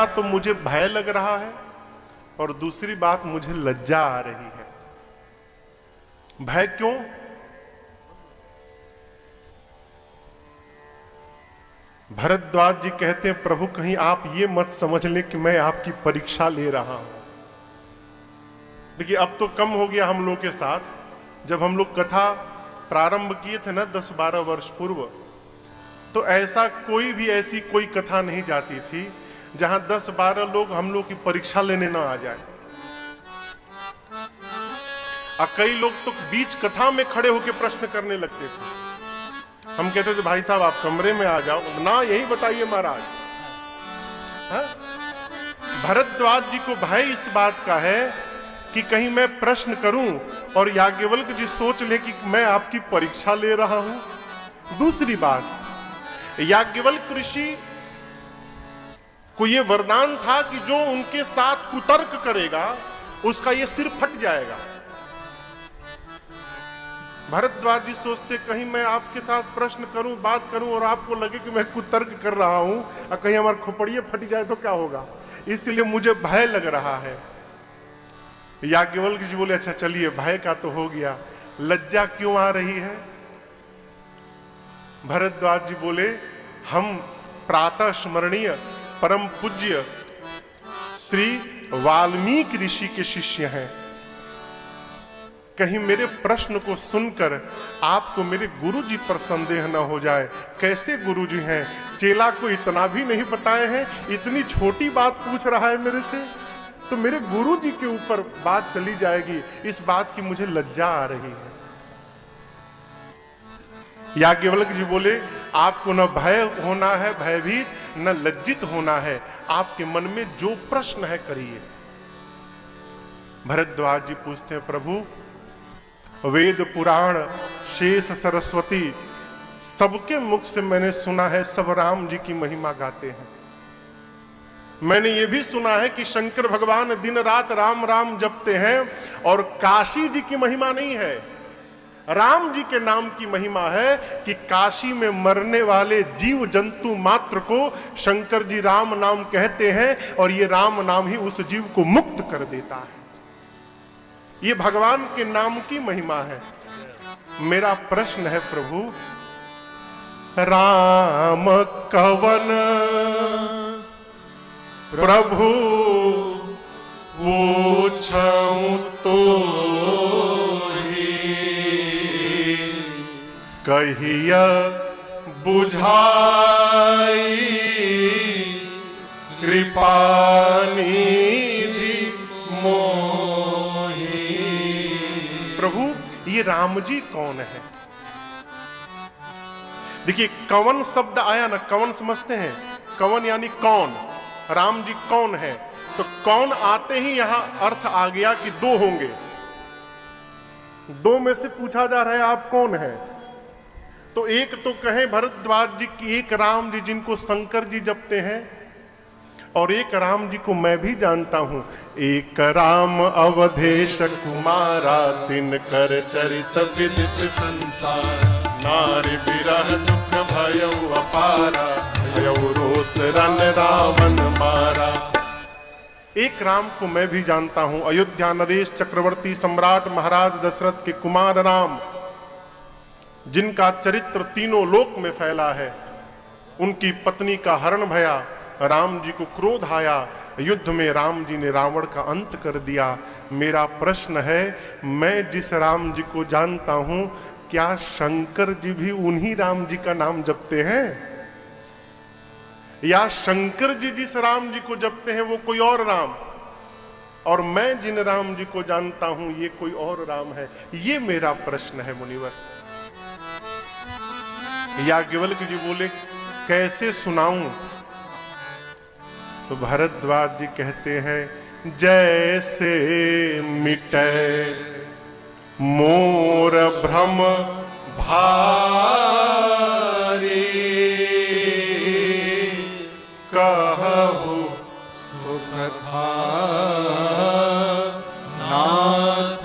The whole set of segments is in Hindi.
तो मुझे भय लग रहा है और दूसरी बात मुझे लज्जा आ रही है। भय क्यों? भरद्वाज जी कहते हैं प्रभु कहीं आप ये मत समझ लें कि मैं आपकी परीक्षा ले रहा हूं। देखिए अब तो कम हो गया हम लोग के साथ, जब हम लोग कथा प्रारंभ किए थे ना 10-12 वर्ष पूर्व, तो ऐसा ऐसी कोई कथा नहीं जाती थी जहां 10-12 लोग हम लोग की परीक्षा लेने ना आ जाए। और कई लोग तो बीच कथा में खड़े होकर प्रश्न करने लगते थे। हम कहते थे भाई साहब आप कमरे में आ जाओ ना, यही बताइए महाराज। भरद्वाज जी को भय इस बात का है कि कहीं मैं प्रश्न करूं और याज्ञवल्क्य जी सोच ले कि मैं आपकी परीक्षा ले रहा हूं। दूसरी बात, याज्ञवल्क्य ऋषि को यह वरदान था कि जो उनके साथ कुतर्क करेगा उसका यह सिर फट जाएगा। भरद्वाज जी सोचते कहीं मैं आपके साथ प्रश्न करूं, बात करूं और आपको लगे कि मैं कुतर्क कर रहा हूं और कहीं हमारे खोपड़ियां फट जाए तो क्या होगा, इसलिए मुझे भय लग रहा है। याज्ञवल्क्य जी बोले अच्छा चलिए भय का तो हो गया, लज्जा क्यों आ रही है? भरद्वाज जी बोले हम प्रातः स्मरणीय परम पूज्य श्री वाल्मीकि ऋषि के शिष्य हैं। कहीं मेरे प्रश्न को सुनकर आपको मेरे गुरुजी पर संदेह न हो जाए। कैसे गुरुजी हैं? चेला को इतना भी नहीं बताए हैं, इतनी छोटी बात पूछ रहा है मेरे से, तो मेरे गुरुजी के ऊपर बात चली जाएगी, इस बात की मुझे लज्जा आ रही है। याज्ञवल्क्य जी बोले आपको न भय होना है भयभीत, न लज्जित होना है, आपके मन में जो प्रश्न है करिए। भरद्वाज जी पूछते हैं प्रभु वेद पुराण शेष सरस्वती सबके मुख से मैंने सुना है सब राम जी की महिमा गाते हैं। मैंने ये भी सुना है कि शंकर भगवान दिन रात राम राम जपते हैं और काशी जी की महिमा नहीं है, राम जी के नाम की महिमा है कि काशी में मरने वाले जीव जंतु मात्र को शंकर जी राम नाम कहते हैं और ये राम नाम ही उस जीव को मुक्त कर देता है। ये भगवान के नाम की महिमा है। मेरा प्रश्न है प्रभु राम कवन प्रभु पूछूं तो कहिया बुझाई कृपानिधि मोहि। प्रभु ये राम जी कौन है? देखिए कवन शब्द आया ना, कवन समझते हैं, कवन यानी कौन, राम जी कौन है, तो कौन आते ही यहां अर्थ आ गया कि दो होंगे। दो में से पूछा जा रहा है आप कौन है, तो एक तो कहे भरद्वाज जी की एक राम जी जिनको शंकर जी जपते हैं, और एक राम जी को मैं भी जानता हूं, एक राम अवधेश कुमारा तिनकर चरित विदित संसार, नारी विरह दुख भयउ अपारा, भयउ रोष रन रावण मारा। एक राम को मैं भी जानता हूं, अयोध्या नरेश चक्रवर्ती सम्राट महाराज दशरथ के कुमार राम, जिनका चरित्र तीनों लोक में फैला है। उनकी पत्नी का हरण भया, राम जी को क्रोध आया, युद्ध में राम जी ने रावण का अंत कर दिया। मेरा प्रश्न है मैं जिस राम जी को जानता हूं क्या शंकर जी भी उन्हीं राम जी का नाम जपते हैं, या शंकर जी जिस राम जी को जपते हैं वो कोई और राम, और मैं जिन राम जी को जानता हूं ये कोई और राम है? ये मेरा प्रश्न है मुनिवर। याज्ञवल्क्य जी बोले कैसे सुनाऊं? तो भरद्वाज जी कहते हैं जैसे मिटे मोर भ्रम भारी, कहु सुकथा नाथ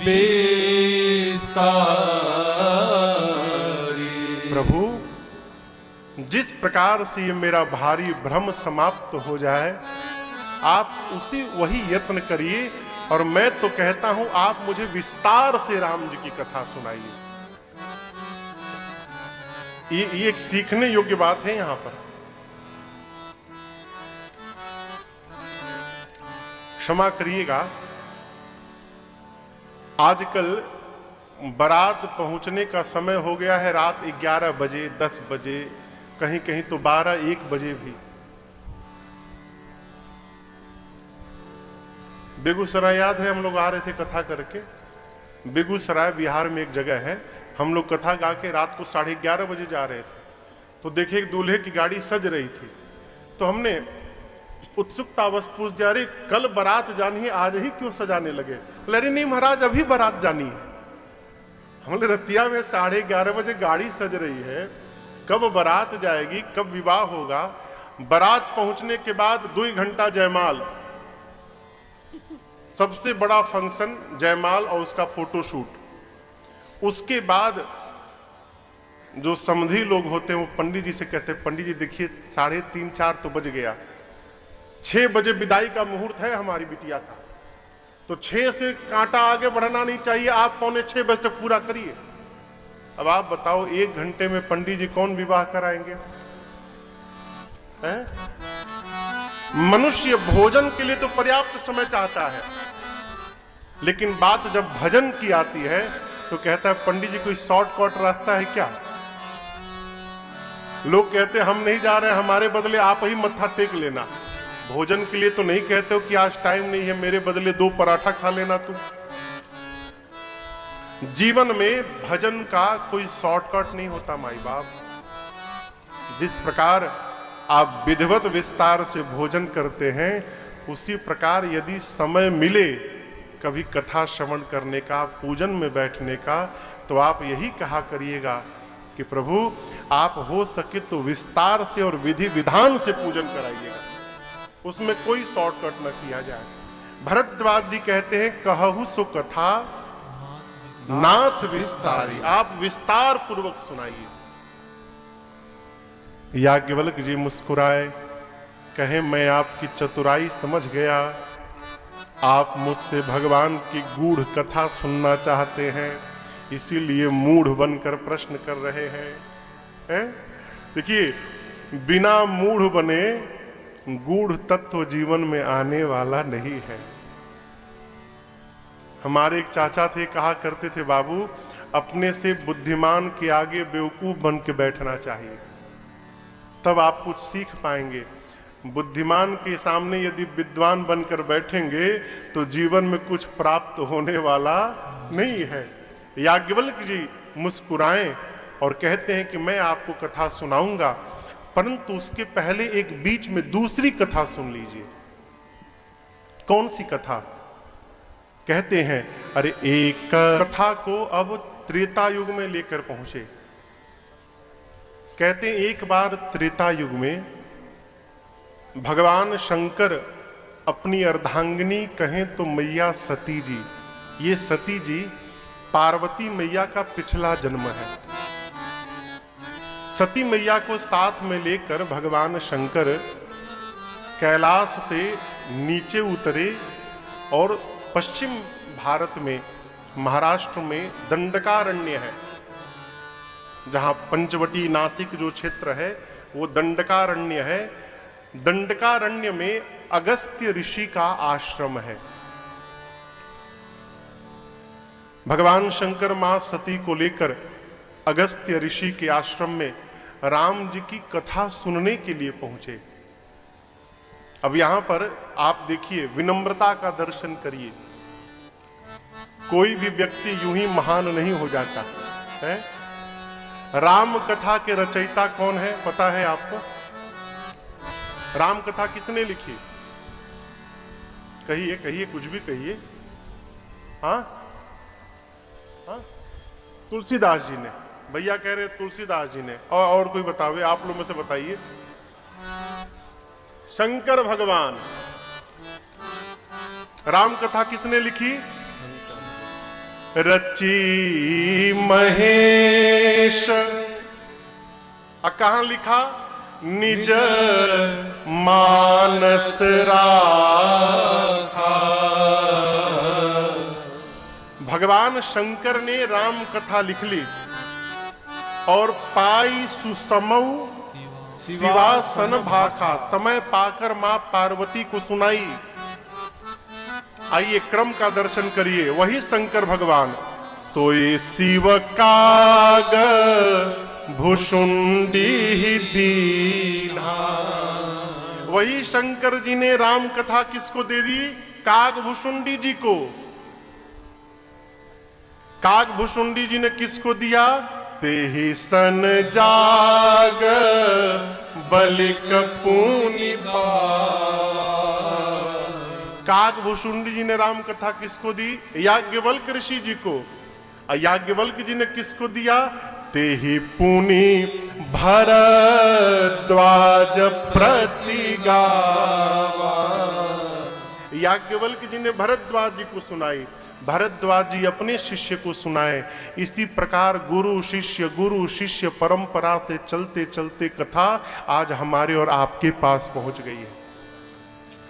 बेस्तारी। प्रभु जिस प्रकार से ये मेरा भारी भ्रम समाप्त हो जाए, आप वही यत्न करिए। और मैं तो कहता हूं आप मुझे विस्तार से राम जी की कथा सुनाइए। ये एक सीखने योग्य बात है यहां पर। क्षमा करिएगा, आजकल बारात पहुंचने का समय हो गया है रात 11 बजे, 10 बजे, कहीं कहीं तो 12-1 बजे भी। बेगूसराय याद है, हम लोग आ रहे थे कथा करके। बेगूसराय बिहार में एक जगह है, हम लोग कथा गा के रात को 11:30 बजे जा रहे थे, तो देखे एक दूल्हे की गाड़ी सज रही थी। तो हमने उत्सुकतावश पूछ दिया, अरे कल बारात जानी है, आज ही क्यों सजाने लगे? अरे नहीं महाराज, अभी बारात जानी है। हमने रतिया में 11:30 बजे गाड़ी सज रही है, कब बारात जाएगी, कब विवाह होगा? बारात पहुंचने के बाद 2 घंटा जयमाल, सबसे बड़ा फंक्शन जयमाल और उसका फोटोशूट। उसके बाद जो समधी लोग होते हैं वो पंडित जी से कहते हैं, पंडित जी देखिए 3:30-4 तो बज गया, 6 बजे विदाई का मुहूर्त है हमारी बिटिया का, तो 6 से कांटा आगे बढ़ना नहीं चाहिए, आप 5:45 बजे तक पूरा करिए। अब आप बताओ 1 घंटे में पंडित जी कौन विवाह कराएंगे? मनुष्य भोजन के लिए तो पर्याप्त समय चाहता है, लेकिन बात जब भजन की आती है तो कहता है पंडित जी कोई शॉर्टकट रास्ता है क्या? लोग कहते हैं हम नहीं जा रहे, हमारे बदले आप ही मत्था टेक लेना। भोजन के लिए तो नहीं कहते हो कि आज टाइम नहीं है, मेरे बदले 2 पराठा खा लेना तुम। जीवन में भजन का कोई शॉर्टकट नहीं होता माई बाप। जिस प्रकार आप विधिवत विस्तार से भोजन करते हैं, उसी प्रकार यदि समय मिले कभी कथा श्रवण करने का, पूजन में बैठने का, तो आप यही कहा करिएगा कि प्रभु आप हो सके तो विस्तार से और विधि विधान से पूजन कराइएगा, उसमें कोई शॉर्टकट न किया जाए। भरद्वाज जी कहते हैं कहु सो कथा नाथ विस्तारी, आप विस्तार पूर्वक सुनाइए। याज्ञवल्क्य जी मुस्कुराए, कहे मैं आपकी चतुराई समझ गया, आप मुझसे भगवान की गूढ़ कथा सुनना चाहते हैं, इसीलिए मूढ़ बनकर प्रश्न कर रहे हैं। देखिए, बिना मूढ़ बने गूढ़ तत्व जीवन में आने वाला नहीं है। हमारे एक चाचा थे, कहा करते थे, बाबू अपने से बुद्धिमान के आगे बेवकूफ बन के बैठना चाहिए, तब आप कुछ सीख पाएंगे। बुद्धिमान के सामने यदि विद्वान बनकर बैठेंगे तो जीवन में कुछ प्राप्त होने वाला नहीं है। याज्ञवल्क्य जी मुस्कुराएं और कहते हैं कि मैं आपको कथा सुनाऊंगा, परंतु उसके पहले एक बीच में दूसरी कथा सुन लीजिए। कौन सी कथा? कहते हैं अरे एक कथा को अब त्रेता युग में लेकर पहुंचे। कहते हैं एक बार त्रेता युग में भगवान शंकर अपनी अर्धांगिनी कहें तो मैया सती जी, ये सती जी पार्वती मैया का पिछला जन्म है। सती मैया को साथ में लेकर भगवान शंकर कैलाश से नीचे उतरे और पश्चिम भारत में महाराष्ट्र में दंडकारण्य है, जहां पंचवटी नासिक जो क्षेत्र है वो दंडकारण्य है। दंडकारण्य में अगस्त्य ऋषि का आश्रम है। भगवान शंकर मां सती को लेकर अगस्त्य ऋषि के आश्रम में राम जी की कथा सुनने के लिए पहुंचे। अब यहां पर आप देखिए, विनम्रता का दर्शन करिए। कोई भी व्यक्ति यूं ही महान नहीं हो जाता है। राम कथा के रचयिता कौन है पता है आपको? राम कथा किसने लिखी? कहिए कहिए, कुछ भी कहिए। हाँ हाँ, तुलसीदास जी ने। भैया कह रहे तुलसीदास जी ने। और कोई बतावे, आप लोग में से बताइए। शंकर भगवान। राम कथा किसने लिखी? रची महेश। कहां लिखा? निज मानस राखा। भगवान शंकर ने राम कथा लिख ली और पाई सुसमऊ शिवासन भाखा, समय पाकर मां पार्वती को सुनाई। आइए क्रम का दर्शन करिए। वही शंकर भगवान सोए शिव काग भुषुंडी दीना। वही शंकर जी ने राम कथा किसको दे दी? काग भुषुंडी जी को। काग भुषुंडी जी ने किसको दिया? तेहि सन जाग बलिक पुनि काग भुषुंडी जी ने राम कथा किसको दी? याज्ञवल्क ऋषि जी को। याज्ञवल्क जी ने किसको दिया? तेहि पुनि भरद्वाज प्रति गावा। याज्ञवल्क जी ने भरद्वाज जी को सुनाई, भरद्वाज जी अपने शिष्य को सुनाए। इसी प्रकार गुरु शिष्य परंपरा से चलते चलते कथा आज हमारे और आपके पास पहुंच गई है।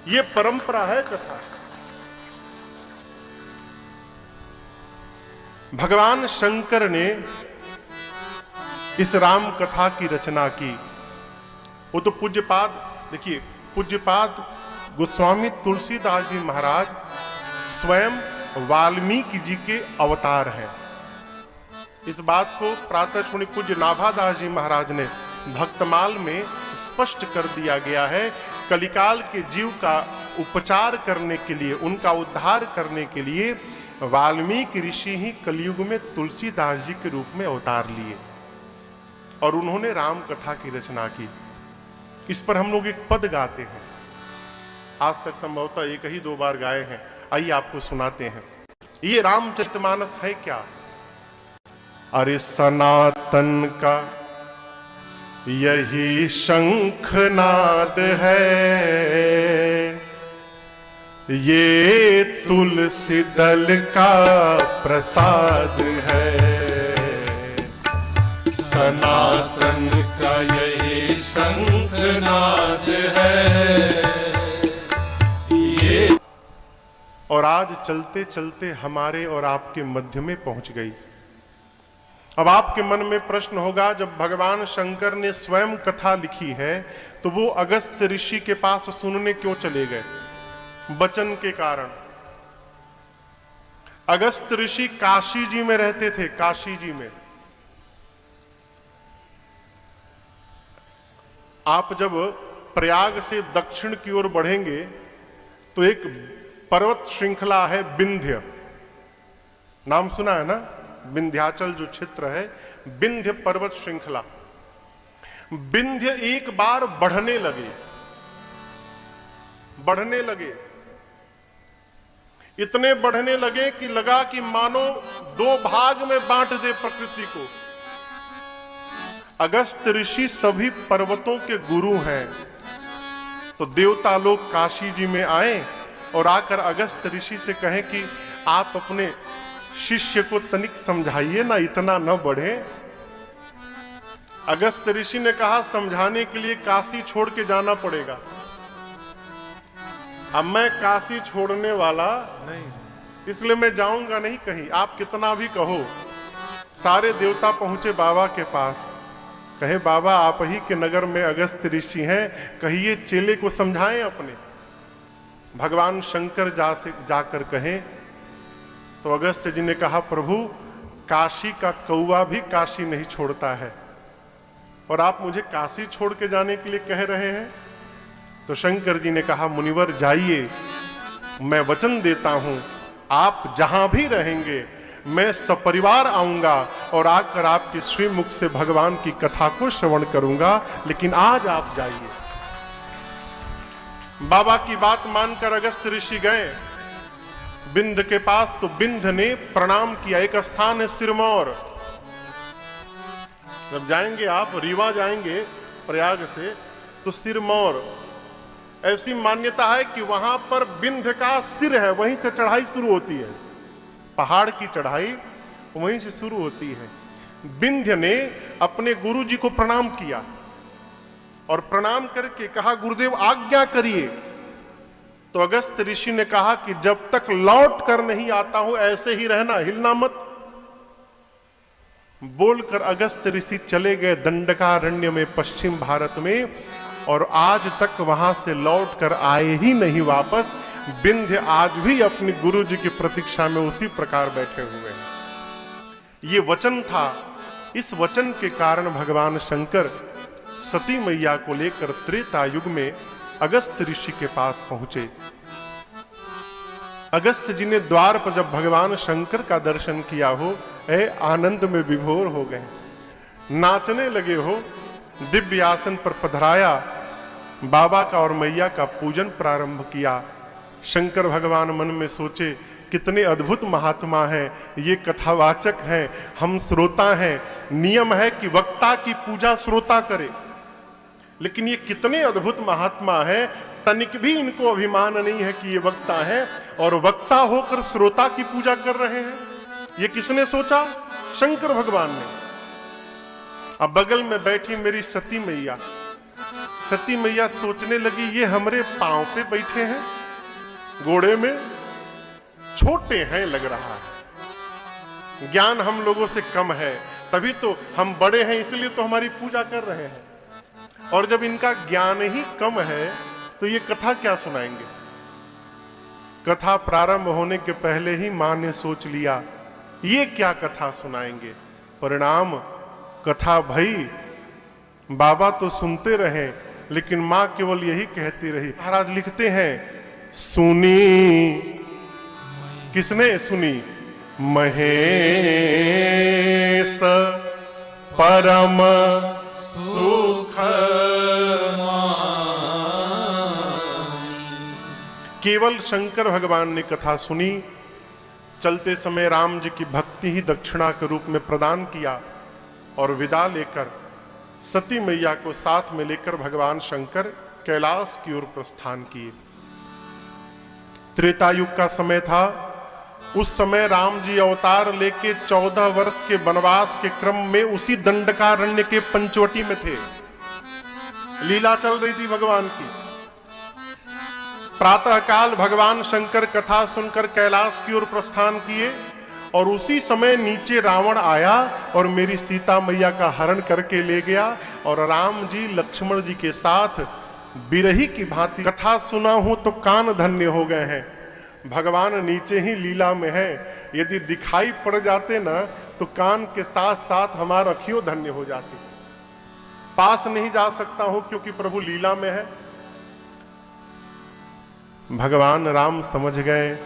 ये परंपरा है कथा। भगवान शंकर ने इस राम कथा की रचना की। वो तो पूज्यपाद, देखिए पूज्यपाद गोस्वामी तुलसीदास जी महाराज स्वयं वाल्मीकि जी के अवतार हैं। इस बात को प्रातः पूज्य नाभादास जी महाराज ने भक्तमाल में स्पष्ट कर दिया गया है। कलिकाल के जीव का उपचार करने के लिए, उनका उद्धार करने के लिए वाल्मीकि ऋषि ही कलयुग में तुलसीदास जी के रूप में अवतार लिए और उन्होंने राम कथा की रचना की। इस पर हम लोग एक पद गाते हैं, आज तक संभवतः एक ही दो बार गाए हैं। आइए आपको सुनाते हैं। ये रामचरितमानस है क्या? अरे सनातन का यही शंखनाद है, ये तुलसी दल का प्रसाद है। सनातन का यही शंखनाद है। और आज चलते चलते हमारे और आपके मध्य में पहुंच गई। अब आपके मन में प्रश्न होगा, जब भगवान शंकर ने स्वयं कथा लिखी है तो वो अगस्त्य ऋषि के पास सुनने क्यों चले गए? वचन के कारण। अगस्त्य ऋषि काशी जी में रहते थे। काशी जी में आप जब प्रयाग से दक्षिण की ओर बढ़ेंगे तो एक पर्वत श्रृंखला है विंध्य, नाम सुना है ना? विंध्याचल जो क्षेत्र है, विंध्य पर्वत श्रृंखला। विंध्य एक बार बढ़ने लगे, इतने बढ़ने लगे कि लगा कि मानो दो भाग में बांट दे प्रकृति को। अगस्त्य ऋषि सभी पर्वतों के गुरु हैं, तो देवता लोग काशी जी में आए और आकर अगस्त्य ऋषि से कहें कि आप अपने शिष्य को तनिक समझाइए ना, इतना न बढ़े। अगस्त्य ऋषि ने कहा, समझाने के लिए काशी छोड़ के जाना पड़ेगा। अब मैं काशी छोड़ने वाला नहीं, इसलिए मैं जाऊंगा नहीं कहीं। आप कितना भी कहो। सारे देवता पहुंचे बाबा के पास, कहे बाबा आप ही के नगर में अगस्त्य ऋषि हैं, कहिए चेले को समझाएं अपने। भगवान शंकर जाकर कहें तो अगस्त्य जी ने कहा, प्रभु काशी का कौवा भी काशी नहीं छोड़ता है और आप मुझे काशी छोड़ के जाने के लिए कह रहे हैं। तो शंकर जी ने कहा, मुनिवर जाइए, मैं वचन देता हूं आप जहां भी रहेंगे मैं सपरिवार आऊंगा और आकर आपके श्रीमुख से भगवान की कथा को श्रवण करूंगा, लेकिन आज आप जाइए। बाबा की बात मानकर अगस्त्य ऋषि गए बिंद के पास, तो बिंद ने प्रणाम किया। एक स्थान है सिरमौर, जब जाएंगे आप रीवा जाएंगे प्रयाग से तो सिरमौर, ऐसी मान्यता है कि वहां पर बिंद का सिर है, वहीं से चढ़ाई शुरू होती है, पहाड़ की चढ़ाई वहीं से शुरू होती है। बिंध्य ने अपने गुरु जी को प्रणाम किया और प्रणाम करके कहा गुरुदेव आज्ञा करिए। तो अगस्त ऋषि ने कहा कि जब तक लौट कर नहीं आता हूं ऐसे ही रहना, हिलना मत। बोलकर अगस्त ऋषि चले गए दंडकारण्य में, पश्चिम भारत में, और आज तक वहां से लौट कर आए ही नहीं वापस। विंध्य आज भी अपने गुरु जी की प्रतीक्षा में उसी प्रकार बैठे हुए हैं। ये वचन था। इस वचन के कारण भगवान शंकर सती मैया को लेकर त्रेता युग में अगस्त ऋषि के पास पहुंचे। अगस्त जी ने द्वार पर जब भगवान शंकर का दर्शन किया हो, आनंद में विभोर हो गए, नाचने लगे हो। दिव्य आसन पर पधराया, बाबा का और मैया का पूजन प्रारंभ किया। शंकर भगवान मन में सोचे कितने अद्भुत महात्मा हैं, ये कथावाचक हैं, हम श्रोता हैं। नियम है कि वक्ता की पूजा श्रोता करे, लेकिन ये कितने अद्भुत महात्मा हैं, तनिक भी इनको अभिमान नहीं है कि ये वक्ता है, और वक्ता होकर श्रोता की पूजा कर रहे हैं। ये किसने सोचा? शंकर भगवान ने। अब बगल में बैठी मेरी सती मैया, सती मैया सोचने लगी ये हमरे पांव पे बैठे हैं, घोड़े में, छोटे हैं लग रहा है, ज्ञान हम लोगों से कम है, तभी तो हम बड़े हैं इसलिए तो हमारी पूजा कर रहे हैं, और जब इनका ज्ञान ही कम है तो ये कथा क्या सुनाएंगे। कथा प्रारंभ होने के पहले ही मां ने सोच लिया ये क्या कथा सुनाएंगे। परिणाम कथा भई, बाबा तो सुनते रहे, लेकिन मां केवल यही कहती रही। महाराज लिखते हैं सुनी, किसने सुनी? महेश परम सुख, केवल शंकर भगवान ने कथा सुनी। चलते समय राम जी की भक्ति ही दक्षिणा के रूप में प्रदान किया, और विदा लेकर सती मैया को साथ में लेकर भगवान शंकर कैलाश की ओर प्रस्थान किए। त्रेता युग का समय था। उस समय राम जी अवतार लेके 14 वर्ष के वनवास के क्रम में उसी दंडकारण्य के पंचवटी में थे। लीला चल रही थी भगवान की। प्रातःकाल भगवान शंकर कथा सुनकर कैलाश की ओर प्रस्थान किए, और उसी समय नीचे रावण आया और मेरी सीता मैया का हरण करके ले गया, और राम जी लक्ष्मण जी के साथ बिरही की भांति कथा सुना हूं तो कान धन्य हो गए हैं। भगवान नीचे ही लीला में है, यदि दिखाई पड़ जाते ना तो कान के साथ साथ हमारा अखियों धन्य हो जाती। पास नहीं जा सकता हूं क्योंकि प्रभु लीला में है। भगवान राम समझ गए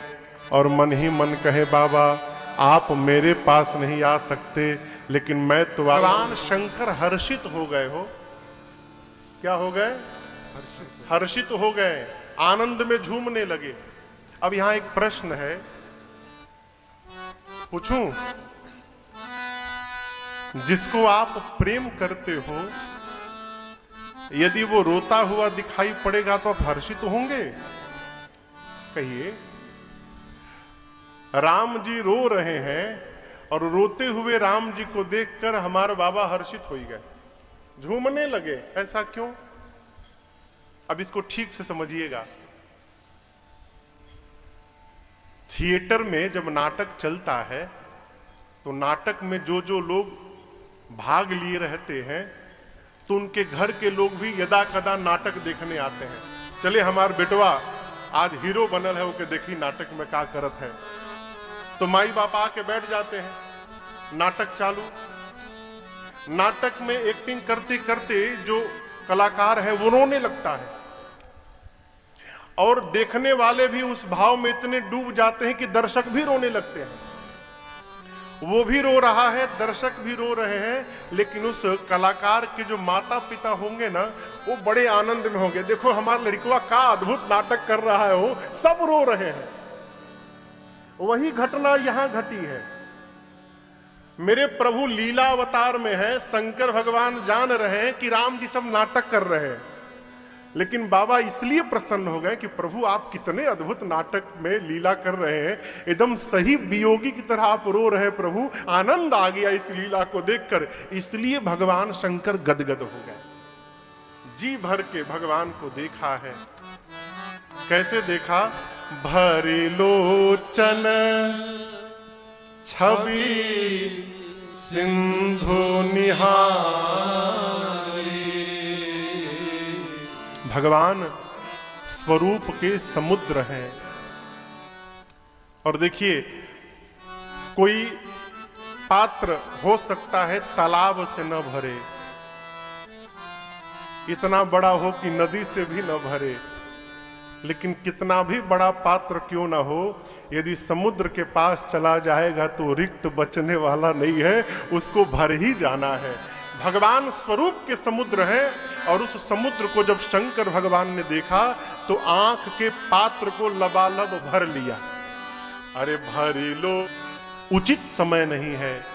और मन ही मन कहे बाबा आप मेरे पास नहीं आ सकते, लेकिन मैं तो। भगवान शंकर हर्षित हो गए हो। क्या हो गए? हर्षित हो गए, आनंद में झूमने लगे। अब यहां एक प्रश्न है, पूछूं? जिसको आप प्रेम करते हो यदि वो रोता हुआ दिखाई पड़ेगा तो आप हर्षित होंगे? कहिए। राम जी रो रहे हैं और रोते हुए राम जी को देखकर हमारे बाबा हर्षित हो गए, झूमने लगे। ऐसा क्यों? अब इसको ठीक से समझिएगा। थिएटर में जब नाटक चलता है तो नाटक में जो जो लोग भाग लिए रहते हैं तो उनके घर के लोग भी यदा कदा नाटक देखने आते हैं। चले हमार बेटवा आज हीरो बनल है, ओके देखी नाटक में का करत है, तो माई बाप आके बैठ जाते हैं। नाटक चालू, नाटक में एक्टिंग करते करते जो कलाकार है वो रोने लगता है, और देखने वाले भी उस भाव में इतने डूब जाते हैं कि दर्शक भी रोने लगते हैं। वो भी रो रहा है, दर्शक भी रो रहे हैं, लेकिन उस कलाकार के जो माता पिता होंगे ना वो बड़े आनंद में होंगे। देखो हमारा लड़कवा का अद्भुत नाटक कर रहा है, वो सब रो रहे हैं। वही घटना यहां घटी है। मेरे प्रभु लीला अवतार में है, शंकर भगवान जान रहे हैं कि राम जी सब नाटक कर रहे हैं, लेकिन बाबा इसलिए प्रसन्न हो गए कि प्रभु आप कितने अद्भुत नाटक में लीला कर रहे हैं, एकदम सही वियोगी की तरह आप रो रहे हैं। प्रभु आनंद आ गया इस लीला को देखकर, इसलिए भगवान शंकर गदगद हो गए। जी भर के भगवान को देखा है। कैसे देखा? भरे लोचन छवि सिंधु निहारी। भगवान स्वरूप के समुद्र हैं। और देखिए, कोई पात्र हो सकता है तालाब से न भरे, इतना बड़ा हो कि नदी से भी न भरे, लेकिन कितना भी बड़ा पात्र क्यों ना हो, यदि समुद्र के पास चला जाएगा तो रिक्त बचने वाला नहीं है, उसको भर ही जाना है। भगवान स्वरूप के समुद्र है। और उस समुद्र को जब शंकर भगवान ने देखा तो आंख के पात्र को लबालब भर लिया। अरे भरी लो, उचित समय नहीं है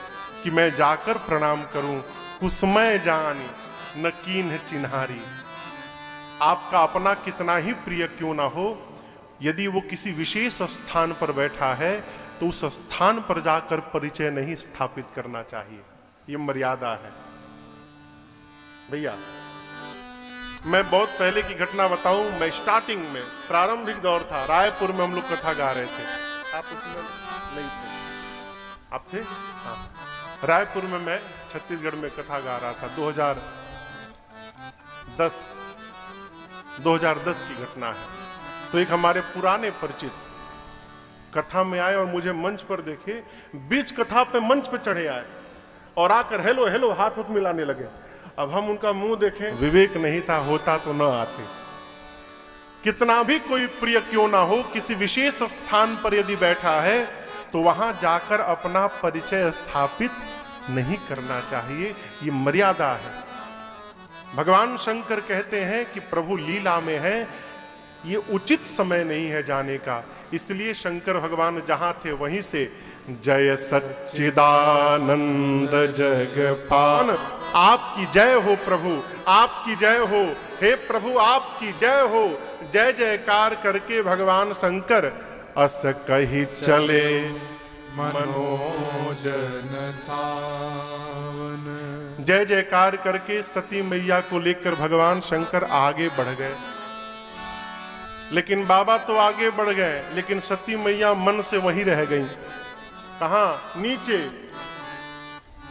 कि मैं जाकर प्रणाम करूं। कुसमय जानी न कीन्ह चिन्हारी। आपका अपना कितना ही प्रिय क्यों ना हो, यदि वो किसी विशेष स्थान पर बैठा है तो उस स्थान पर जाकर परिचय नहीं स्थापित करना चाहिए। ये मर्यादा है भैया। मैं बहुत पहले की घटना बताऊं। मैं स्टार्टिंग में, प्रारंभिक दौर था, रायपुर में हम लोग कथा गा रहे थे। आप उसमें नहीं थे? आप थे? हाँ। रायपुर में मैं छत्तीसगढ़ में कथा गा रहा था। 2010 की घटना है। तो एक हमारे पुराने परिचित कथा में आए और मुझे मंच पर देखे, बीच कथा पे मंच पे चढ़े आए और आकर हेलो हेलो हाथ हाथ मिलाने लगे। अब हम उनका मुंह देखें, विवेक नहीं था, होता तो न आते। कितना भी कोई प्रिय क्यों ना हो, किसी विशेष स्थान पर यदि बैठा है तो वहां जाकर अपना परिचय स्थापित नहीं करना चाहिए। ये मर्यादा है। भगवान शंकर कहते हैं कि प्रभु लीला में है, ये उचित समय नहीं है जाने का। इसलिए शंकर भगवान जहां थे वहीं से जय सच्चिदानंद जगपाल, आपकी जय हो प्रभु, आपकी जय हो, हे प्रभु आपकी जय हो। जय जयकार करके भगवान शंकर अस कही चले मनोजन सावन। जय जयकार करके सती मैया को लेकर भगवान शंकर आगे बढ़ गए। लेकिन बाबा तो आगे बढ़ गए, लेकिन सती मैया मन से वहीं रह गई। कहां? नीचे।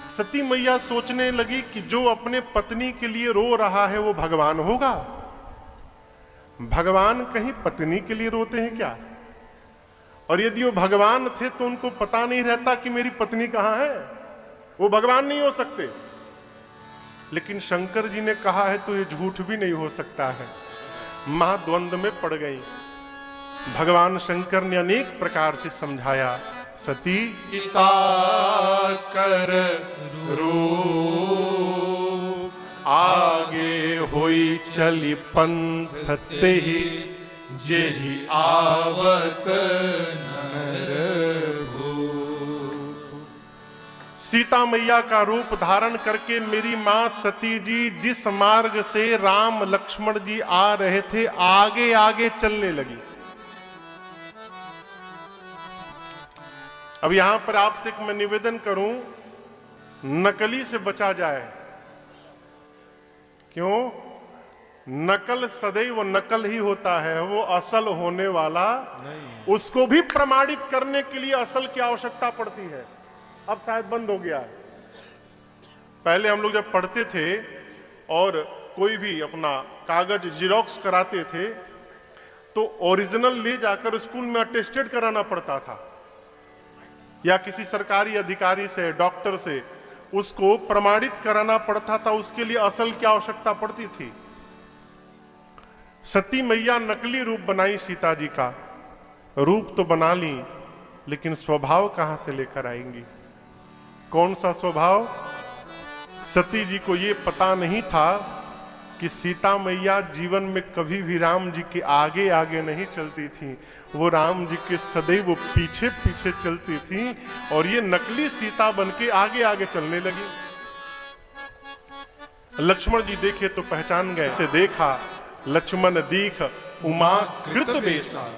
सती मैया सोचने लगी कि जो अपने पत्नी के लिए रो रहा है वो भगवान होगा। भगवान कहीं पत्नी के लिए रोते हैं क्या? और यदि वो भगवान थे तो उनको पता नहीं रहता कि मेरी पत्नी कहां है? वो भगवान नहीं हो सकते। लेकिन शंकर जी ने कहा है तो ये झूठ भी नहीं हो सकता है। महाद्वंद में पड़ गई। भगवान शंकर ने अनेक प्रकार से समझाया। सती पिता कर रूप, आगे होई चली पंथ तेहि, जेहि आवत नर भूप। सीता मैया का रूप धारण करके मेरी मां सती जी जिस मार्ग से राम लक्ष्मण जी आ रहे थे, आगे आगे चलने लगी। अब यहां पर आपसे मैं निवेदन करूं, नकली से बचा जाए। क्यों? नकल सदैव नकल ही होता है, वो असल होने वाला नहीं। उसको भी प्रमाणित करने के लिए असल की आवश्यकता पड़ती है। अब शायद बंद हो गया है। पहले हम लोग जब पढ़ते थे और कोई भी अपना कागज जिरोक्स कराते थे तो ओरिजिनल ले जाकर स्कूल में अटेस्टेड कराना पड़ता था, या किसी सरकारी अधिकारी से, डॉक्टर से उसको प्रमाणित कराना पड़ता था। उसके लिए असल की आवश्यकता पड़ती थी। सती मैया नकली रूप बनाई सीता जी का। रूप तो बना ली, लेकिन स्वभाव कहां से लेकर आएंगी? कौन सा स्वभाव? सती जी को यह पता नहीं था कि सीता मैया जीवन में कभी भी राम जी के आगे आगे नहीं चलती थी, वो राम जी के सदैव पीछे पीछे चलती थी। और ये नकली सीता बनके आगे आगे चलने लगी। लक्ष्मण जी देखे तो पहचान गए। से देखा लक्ष्मण दीख उमा कृत बेसा।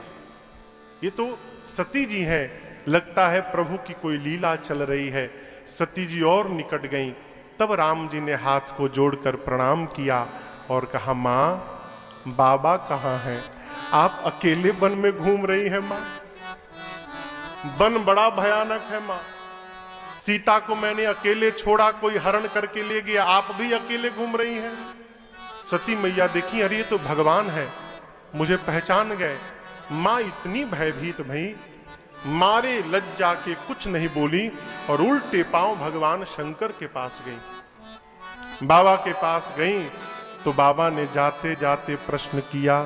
ये तो सती जी हैं। लगता है प्रभु की कोई लीला चल रही है। सती जी और निकट गईं। तब राम जी ने हाथ को जोड़कर प्रणाम किया और कहा, मां बाबा कहाँ हैं? आप अकेले वन में घूम रही हैं मां। वन बड़ा भयानक है मां। सीता को मैंने अकेले छोड़ा, कोई हरण करके ले गया, आप भी अकेले घूम रही हैं। सती मैया देखी, अरे ये तो भगवान है, मुझे पहचान गए। मां इतनी भयभीत भई, मारे लज्जा के कुछ नहीं बोली और उल्टे पांव भगवान शंकर के पास गई। बाबा के पास गई तो बाबा ने जाते जाते प्रश्न किया,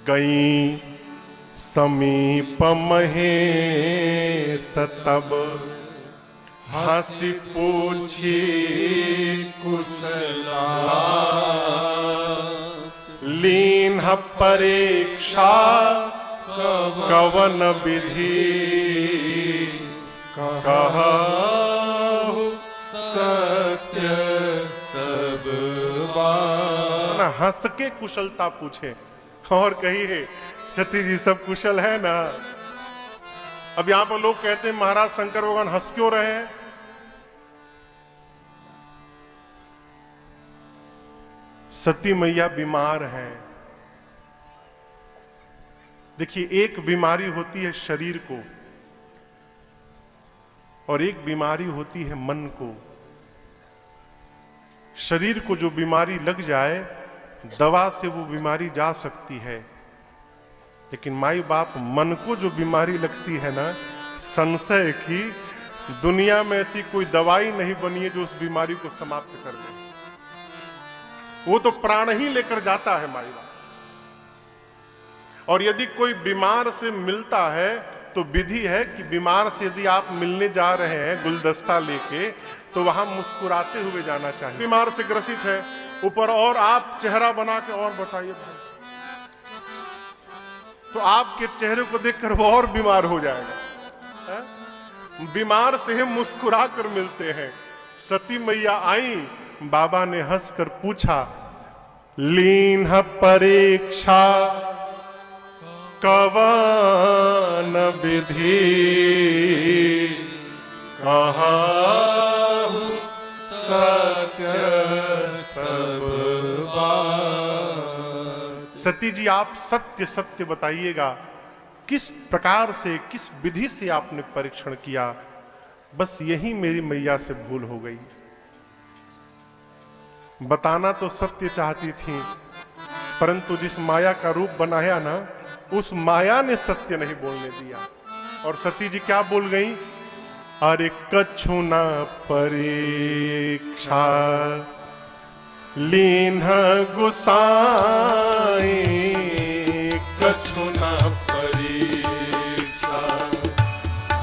गई समीप महे सतब, हंसी पूछी कुशला, लीन परीक्षा कवन विधि, कहु सत्य सब बात। ना हंस के कुशलता पूछे और कही है, सती जी सब कुशल है ना? अब यहां पर लोग कहते हैं महाराज शंकर भगवान हंस क्यों रहे हैं? सती मैया बीमार है। देखिए, एक बीमारी होती है शरीर को और एक बीमारी होती है मन को। शरीर को जो बीमारी लग जाए, दवा से वो बीमारी जा सकती है, लेकिन माई बाप मन को जो बीमारी लगती है ना, संशय की दुनिया में ऐसी कोई दवाई नहीं बनी है जो उस बीमारी को समाप्त कर दे। वो तो प्राण ही लेकर जाता है माई बाप। और यदि कोई बीमार से मिलता है तो विधि है कि बीमार से यदि आप मिलने जा रहे हैं गुलदस्ता लेके, तो वहां मुस्कुराते हुए जाना चाहिए। बीमार से ग्रसित है ऊपर और आप चेहरा बना के और बताइए भाई, तो आपके चेहरे को देखकर वो और बीमार हो जाएगा। है? बीमार से हम मुस्कुरा कर मिलते हैं। सती मैया आई, बाबा ने हंसकर पूछा, लीन परीक्षा कवन विधि, कहु सत्य सब बात। सती जी, आप सत्य सत्य बताइएगा, किस प्रकार से, किस विधि से आपने परीक्षण किया? बस यही मेरी मैया से भूल हो गई। बताना तो सत्य चाहती थी, परंतु जिस माया का रूप बनाया ना, उस माया ने सत्य नहीं बोलने दिया। और सती जी क्या बोल गई? अरे कछु न परीक्षा लीन गुसाई, कछु न परीक्षा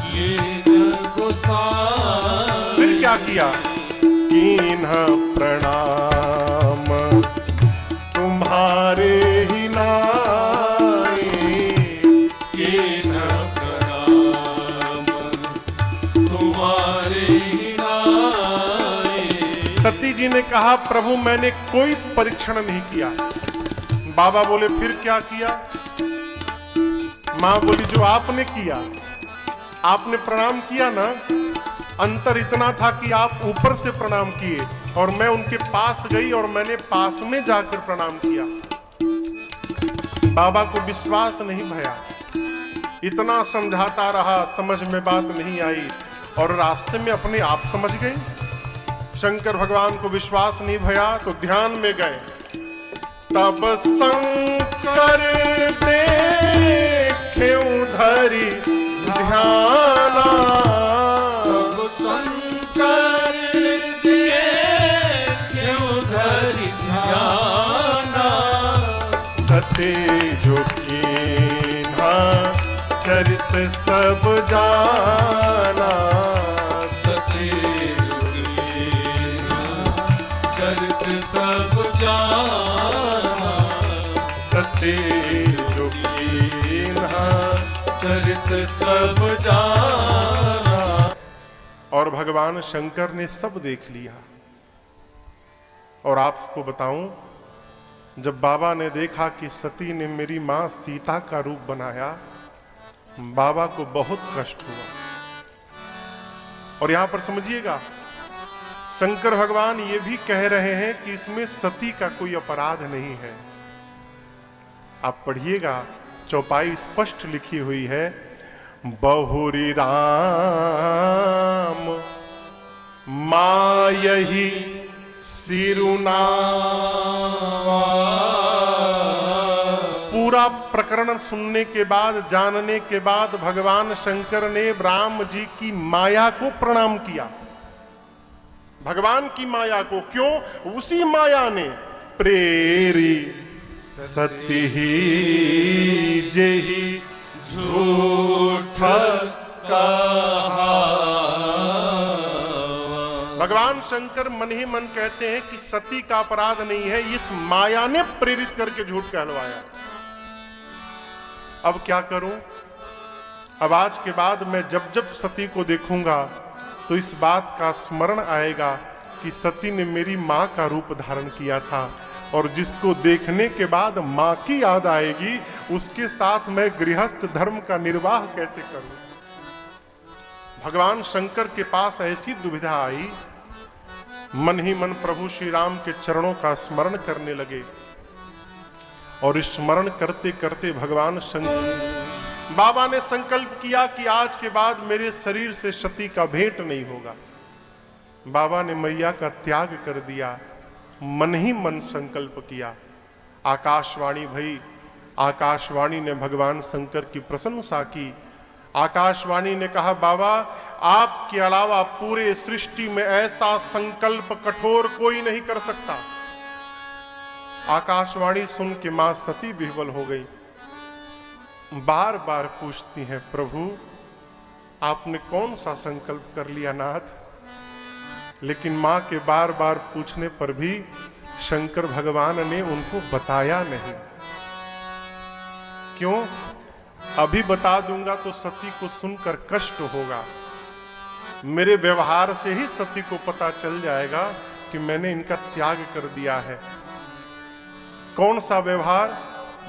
लीन गुसाई। फिर क्या किया? कीन्ह प्रणाम तुम्हारे ही नाई, कीन्ह प्रणाम तुम्हारे ही नाई। सती जी ने कहा, प्रभु मैंने कोई परीक्षण नहीं किया। बाबा बोले, फिर क्या किया? मां बोली, जो आपने किया, आपने प्रणाम किया ना, अंतर इतना था कि आप ऊपर से प्रणाम किए और मैं उनके पास गई और मैंने पास में जाकर प्रणाम किया। बाबा को विश्वास नहीं भया, इतना समझाता रहा, समझ में बात नहीं आई और रास्ते में अपने आप समझ गए। शंकर भगवान को विश्वास नहीं भया तो ध्यान में गए। तब शंकर देखे उधरी ध्याना, शंकर देखे उधरी ध्याना, सते जो कीन्हा चरित सब जाना, सते जो कीन्हा चरित सब जाना, सते जो कीन्हा चरित सब जाना। और भगवान शंकर ने सब देख लिया। और आपको बताऊं, जब बाबा ने देखा कि सती ने मेरी मां सीता का रूप बनाया, बाबा को बहुत कष्ट हुआ। और यहां पर समझिएगा, शंकर भगवान ये भी कह रहे हैं कि इसमें सती का कोई अपराध नहीं है। आप पढ़िएगा, चौपाई स्पष्ट लिखी हुई है, बहुरी राम मायही सिरुना। पूरा प्रकरण सुनने के बाद, जानने के बाद भगवान शंकर ने राम जी की माया को प्रणाम किया। भगवान की माया को, क्यों? उसी माया ने प्रेरी सती ही जेही झूठ कहा। भगवान शंकर मन ही मन कहते हैं कि सती का अपराध नहीं है, इस माया ने प्रेरित करके झूठ कहलवाया। अब क्या करूं? अब आज के बाद मैं जब जब सती को देखूंगा तो इस बात का स्मरण आएगा कि सती ने मेरी मां का रूप धारण किया था, और जिसको देखने के बाद मां की याद आएगी, उसके साथ मैं गृहस्थ धर्म का निर्वाह कैसे करूं? भगवान शंकर के पास ऐसी दुविधा आई, मन ही मन प्रभु श्री राम के चरणों का स्मरण करने लगे। और स्मरण करते करते भगवान शंकर, बाबा ने संकल्प किया कि आज के बाद मेरे शरीर से सती का भेंट नहीं होगा। बाबा ने मैया का त्याग कर दिया, मन ही मन संकल्प किया। आकाशवाणी भई, आकाशवाणी ने भगवान शंकर की प्रशंसा की। आकाशवाणी ने कहा, बाबा आपके अलावा पूरे सृष्टि में ऐसा संकल्प कठोर कोई नहीं कर सकता। आकाशवाणी सुन के मां सती विह्वल हो गई, बार बार पूछती हैं, प्रभु आपने कौन सा संकल्प कर लिया नाथ? लेकिन मां के बार बार पूछने पर भी शंकर भगवान ने उनको बताया नहीं। क्यों? अभी बता दूंगा तो सती को सुनकर कष्ट होगा। मेरे व्यवहार से ही सती को पता चल जाएगा कि मैंने इनका त्याग कर दिया है। कौन सा व्यवहार?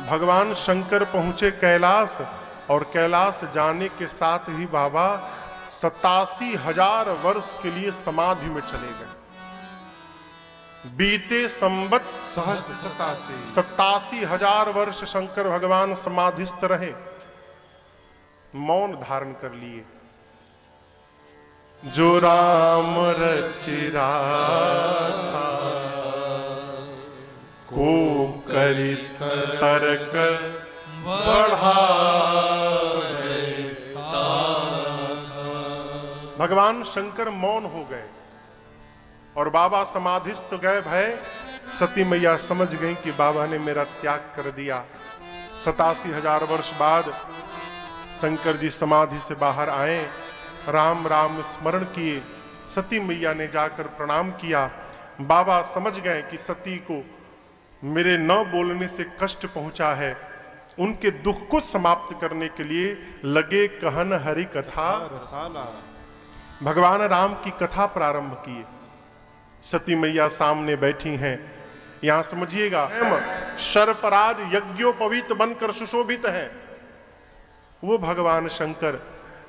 भगवान शंकर पहुंचे कैलाश, और कैलाश जाने के साथ ही बाबा 87,000 वर्ष के लिए समाधि में चले गए। बीते संवत 87,000 वर्ष शंकर भगवान समाधिस्थ रहे, मौन धारण कर लिए। जो राम रचिरा को करी तर्क बढ़ा। भगवान शंकर मौन हो गए और बाबा समाधिस्थ गए भय। सती मैया समझ गई कि बाबा ने मेरा त्याग कर दिया। 87,000 वर्ष बाद शंकर जी समाधि से बाहर आए, राम राम स्मरण किए। सती मैया ने जाकर प्रणाम किया। बाबा समझ गए कि सती को मेरे न बोलने से कष्ट पहुंचा है। उनके दुख को समाप्त करने के लिए लगे कहन हरि कथा रसाला। भगवान राम की कथा प्रारंभ किए। सती मैया सामने बैठी हैं। यहां समझिएगा, सर्पराज यज्ञोपवीत बनकर सुशोभित है वो भगवान शंकर।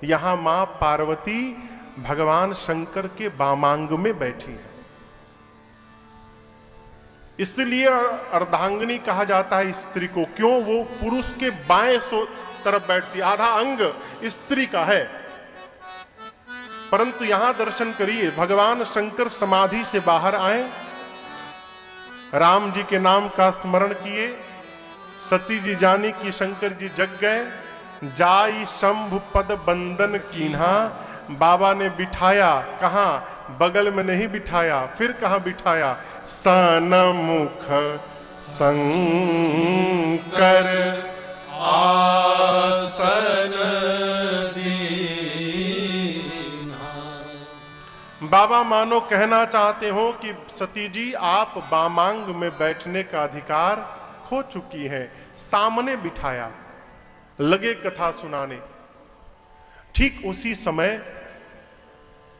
यहां मां पार्वती भगवान शंकर के वामांग में बैठी है। इसलिए अर्धांगिनी कहा जाता है स्त्री को। क्यों? वो पुरुष के बाएं तरफ बैठती, आधा अंग स्त्री का है। परंतु यहां दर्शन करिए, भगवान शंकर समाधि से बाहर आए, राम जी के नाम का स्मरण किए। सती जी जानी कि शंकर जी जग गए। जाई शंभु पद बंदन कीन्हा। बाबा ने बिठाया, कहां? बगल में नहीं बिठाया, फिर कहां बिठाया? सनमुख शंकर आसन दीन्हा। बाबा मानो कहना चाहते हो कि सती जी आप वामांग में बैठने का अधिकार खो चुकी हैं। सामने बिठाया, लगे कथा सुनाने। ठीक उसी समय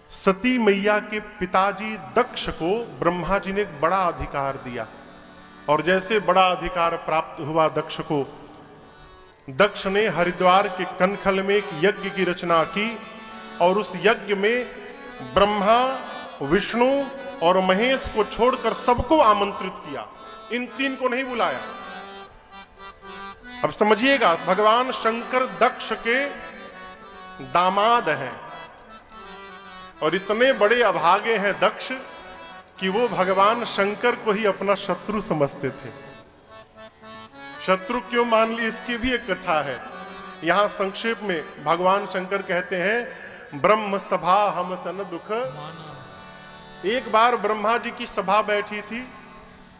सती मैया के पिताजी दक्ष को ब्रह्मा जी ने एक बड़ा अधिकार दिया, और जैसे बड़ा अधिकार प्राप्त हुआ दक्ष को, दक्ष ने हरिद्वार के कनखल में एक यज्ञ की रचना की, और उस यज्ञ में ब्रह्मा, विष्णु और महेश को छोड़कर सबको आमंत्रित किया, इन 3 को नहीं बुलाया। अब समझिएगा, भगवान शंकर दक्ष के दामाद हैं और इतने बड़े अभागे हैं दक्ष कि वो भगवान शंकर को ही अपना शत्रु समझते थे। शत्रु क्यों मान ली, इसकी भी एक कथा है। यहां संक्षेप में भगवान शंकर कहते हैं, ब्रह्म सभा हम सन दुख। एक बार ब्रह्मा जी की सभा बैठी थी,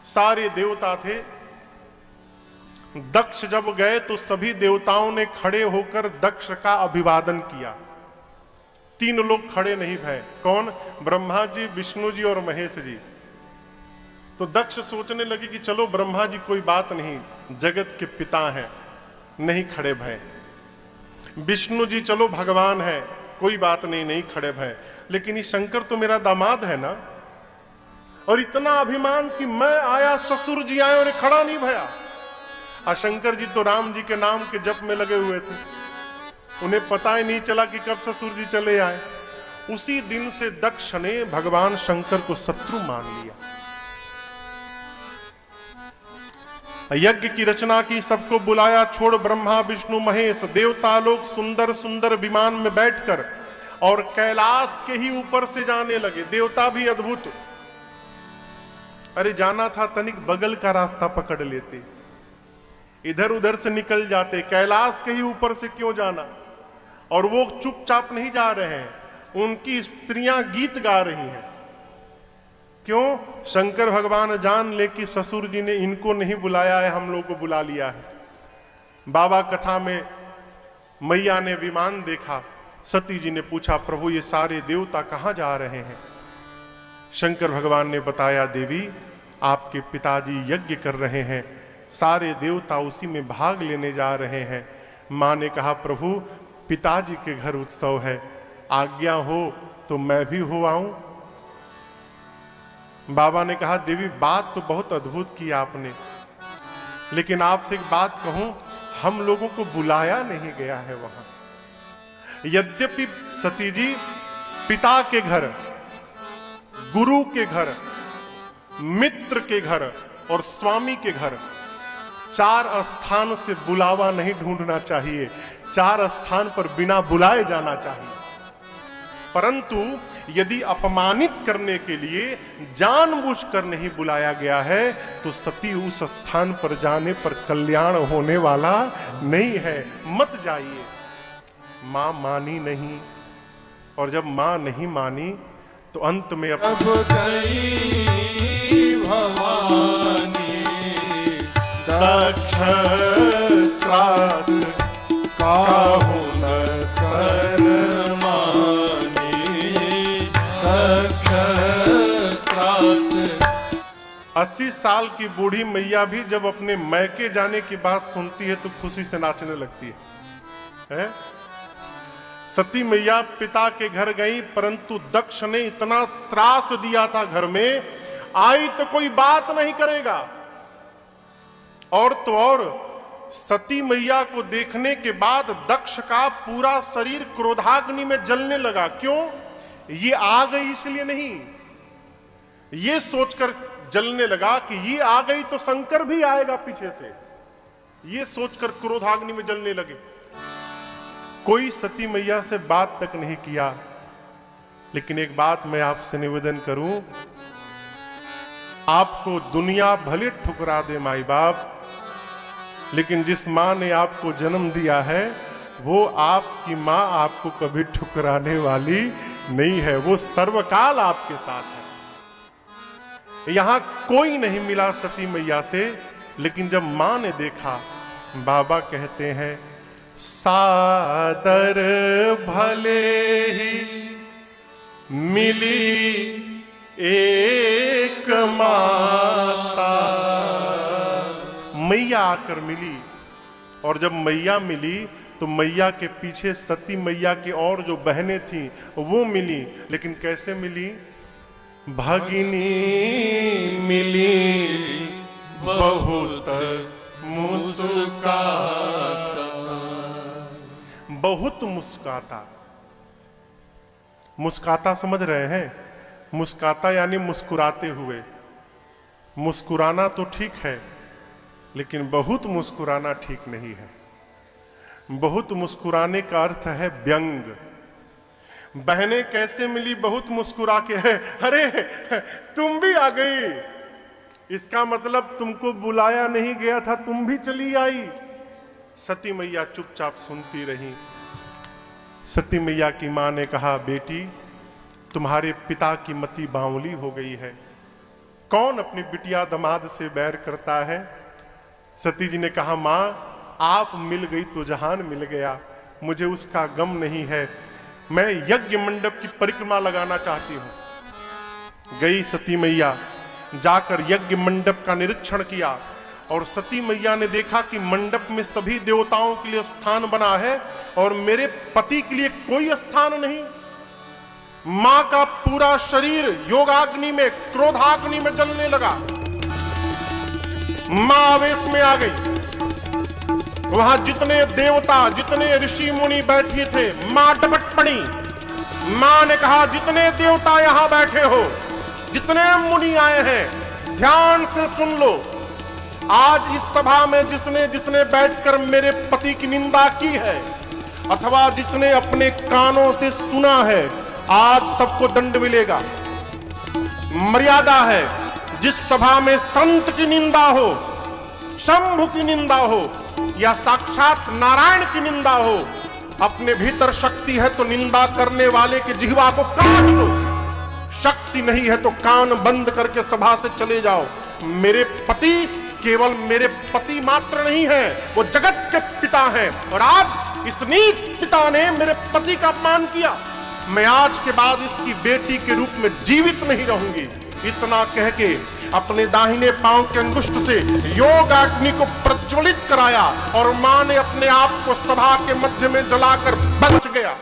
सारे देवता थे। दक्ष जब गए तो सभी देवताओं ने खड़े होकर दक्ष का अभिवादन किया। 3 लोग खड़े नहीं भये। कौन? ब्रह्मा जी, विष्णु जी और महेश जी। तो दक्ष सोचने लगे कि चलो ब्रह्मा जी कोई बात नहीं, जगत के पिता हैं, नहीं खड़े भये। विष्णु जी चलो भगवान है, कोई बात नहीं, नहीं खड़े भये। लेकिन ये शंकर तो मेरा दामाद है ना, और इतना अभिमान कि मैं आया, ससुर जी आए और खड़ा नहीं भया। और शंकर जी तो राम जी के नाम के जप में लगे हुए थे, उन्हें पता ही नहीं चला कि कब ससुर जी चले आए। उसी दिन से दक्ष ने भगवान शंकर को शत्रु मान लिया। यज्ञ की रचना की, सबको बुलाया, छोड़ ब्रह्मा विष्णु महेश। देवता लोग सुंदर सुंदर विमान में बैठकर और कैलाश के ही ऊपर से जाने लगे। देवता भी अद्भुत, अरे जाना था तनिक बगल का रास्ता पकड़ लेते, इधर उधर से निकल जाते, कैलाश के ही ऊपर से क्यों जाना। और वो चुपचाप नहीं जा रहे हैं, उनकी स्त्रियां गीत गा रही हैं। क्यों? शंकर भगवान जान ले कि ससुर जी ने इनको नहीं बुलाया है, हम लोग को बुला लिया है। बाबा कथा में मैया ने विमान देखा, सती जी ने पूछा, प्रभु ये सारे देवता कहां जा रहे हैं? शंकर भगवान ने बताया, देवी आपके पिताजी यज्ञ कर रहे हैं, सारे देवता उसी में भाग लेने जा रहे हैं। मां ने कहा, प्रभु पिताजी के घर उत्सव है, आज्ञा हो तो मैं भी हो आऊं। बाबा ने कहा, देवी बात तो बहुत अद्भुत की आपने, लेकिन आपसे एक बात कहूं, हम लोगों को बुलाया नहीं गया है वहां। यद्यपि सती जी पिता के घर, गुरु के घर, मित्र के घर और स्वामी के घर, 4 स्थान से बुलावा नहीं ढूंढना चाहिए, 4 स्थान पर बिना बुलाए जाना चाहिए। परंतु यदि अपमानित करने के लिए जानबूझकर नहीं बुलाया गया है तो सती उस स्थान पर जाने पर कल्याण होने वाला नहीं है, मत जाइए। मां मानी नहीं, और जब मां नहीं मानी तो अंत में अब भवानी दक्ष त्रास काहू न शरण मानी, दक्ष त्रास। 80 साल की बूढ़ी मैया भी जब अपने मैके जाने की बात सुनती है तो खुशी से नाचने लगती है? सती मैया पिता के घर गई, परंतु दक्ष ने इतना त्रास दिया था घर में, आई तो कोई बात नहीं करेगा। और तो और सती मैया को देखने के बाद दक्ष का पूरा शरीर क्रोधाग्नि में जलने लगा। क्यों? ये आ गई इसलिए नहीं, ये सोचकर जलने लगा कि ये आ गई तो शंकर भी आएगा पीछे से, ये सोचकर क्रोधाग्नि में जलने लगे। कोई सती मैया से बात तक नहीं किया। लेकिन एक बात मैं आपसे निवेदन करूं, आपको दुनिया भले ठुकरा दे माई बाप, लेकिन जिस मां ने आपको जन्म दिया है वो आपकी मां आपको कभी ठुकराने वाली नहीं है, वो सर्वकाल आपके साथ है। यहां कोई नहीं मिला सती मैया से, लेकिन जब मां ने देखा, बाबा कहते हैं, सादर भले ही मिली एक माता। मैया आकर मिली, और जब मैया मिली तो मैया के पीछे सती मैया की और जो बहनें थीं वो मिली। लेकिन कैसे मिली? भगिनी मिली बहुत मुस्काता, बहुत मुस्काता। मुस्काता समझ रहे हैं? मुस्काता यानी मुस्कुराते हुए। मुस्कुराना तो ठीक है, लेकिन बहुत मुस्कुराना ठीक नहीं है। बहुत मुस्कुराने का अर्थ है व्यंग। बहनें कैसे मिली बहुत मुस्कुरा के है, अरे तुम भी आ गई, इसका मतलब तुमको बुलाया नहीं गया था, तुम भी चली आई। सती मैया चुपचाप सुनती रही। सती मैया की मां ने कहा, बेटी तुम्हारे पिता की मति बावली हो गई है, कौन अपनी बिटिया दमाद से बैर करता है। सती जी ने कहा, मां आप मिल गई तो जहान मिल गया, मुझे उसका गम नहीं है, मैं यज्ञ मंडप की परिक्रमा लगाना चाहती हूं। गई सती मैया, जाकर यज्ञ मंडप का निरीक्षण किया और सती मैया ने देखा कि मंडप में सभी देवताओं के लिए स्थान बना है और मेरे पति के लिए कोई स्थान नहीं। मां का पूरा शरीर योगाग्नि में, क्रोधाग्नि में जलने लगा। मां आवेश में आ गई। वहां जितने देवता, जितने ऋषि मुनि बैठे थे, मां डपट पड़ी। मां ने कहा, जितने देवता यहां बैठे हो, जितने मुनि आए हैं, ध्यान से सुन लो। आज इस सभा में जिसने जिसने बैठकर मेरे पति की निंदा की है अथवा जिसने अपने कानों से सुना है, आज सबको दंड मिलेगा। मर्यादा है, जिस सभा में संत की निंदा हो, शंभु की निंदा हो या साक्षात नारायण की निंदा हो, अपने भीतर शक्ति है तो निंदा करने वाले के जिह्वा को काट दो। शक्ति नहीं है तो कान बंद करके सभा से चले जाओ। मेरे पति केवल मेरे पति मात्र नहीं है, वो जगत के पिता हैं और आज इस नीच पिता ने मेरे पति का अपमान किया। मैं आज के बाद इसकी बेटी के रूप में जीवित नहीं रहूंगी। इतना कह के अपने दाहिने पांव के अंगुष्ठ से योगाग्नि को प्रज्वलित कराया और मां ने अपने आप को सभा के मध्य में जलाकर बच गया।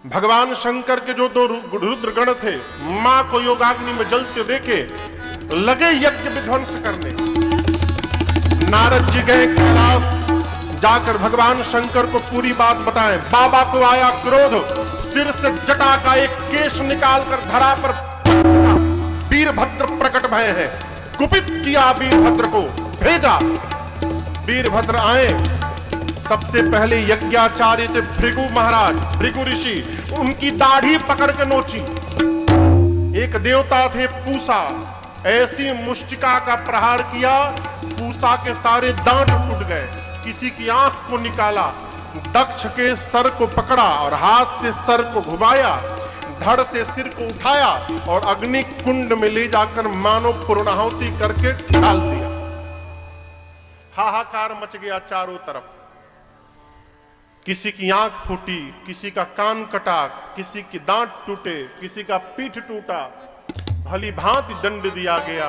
भगवान शंकर के जो दो रुद्रगण थे, मां को योगाग्नि में जलते देखे लगे यज्ञ विध्वंस करने। नारद जी गए कैलाश, जाकर भगवान शंकर को पूरी बात बताएं। बाबा को आया क्रोध, सिर से जटा का एक केश निकालकर धरा पर वीरभद्र प्रकट भय है। कुपित किया वीरभद्र को, भेजा। वीरभद्र आए, सबसे पहले यज्ञाचार्य थे भृगु महाराज, भृगु ऋषि, उनकी दाढ़ी पकड़ के नोची। एक देवता थे पूसा, ऐसी मुष्टिका का प्रहार किया, पूसा के सारे दांत टूट गए। किसी की आंख को निकाला, दक्ष के सर को पकड़ा और हाथ से सर को घुमाया, धड़ से सिर को उठाया और अग्नि कुंड में ले जाकर मानो पूर्णाहुति करके डाल दिया। हाहाकार मच गया चारों तरफ। किसी की आंख फूटी, किसी का कान कटा, किसी के दांत टूटे, किसी का पीठ टूटा, भली भांति दंड दिया गया।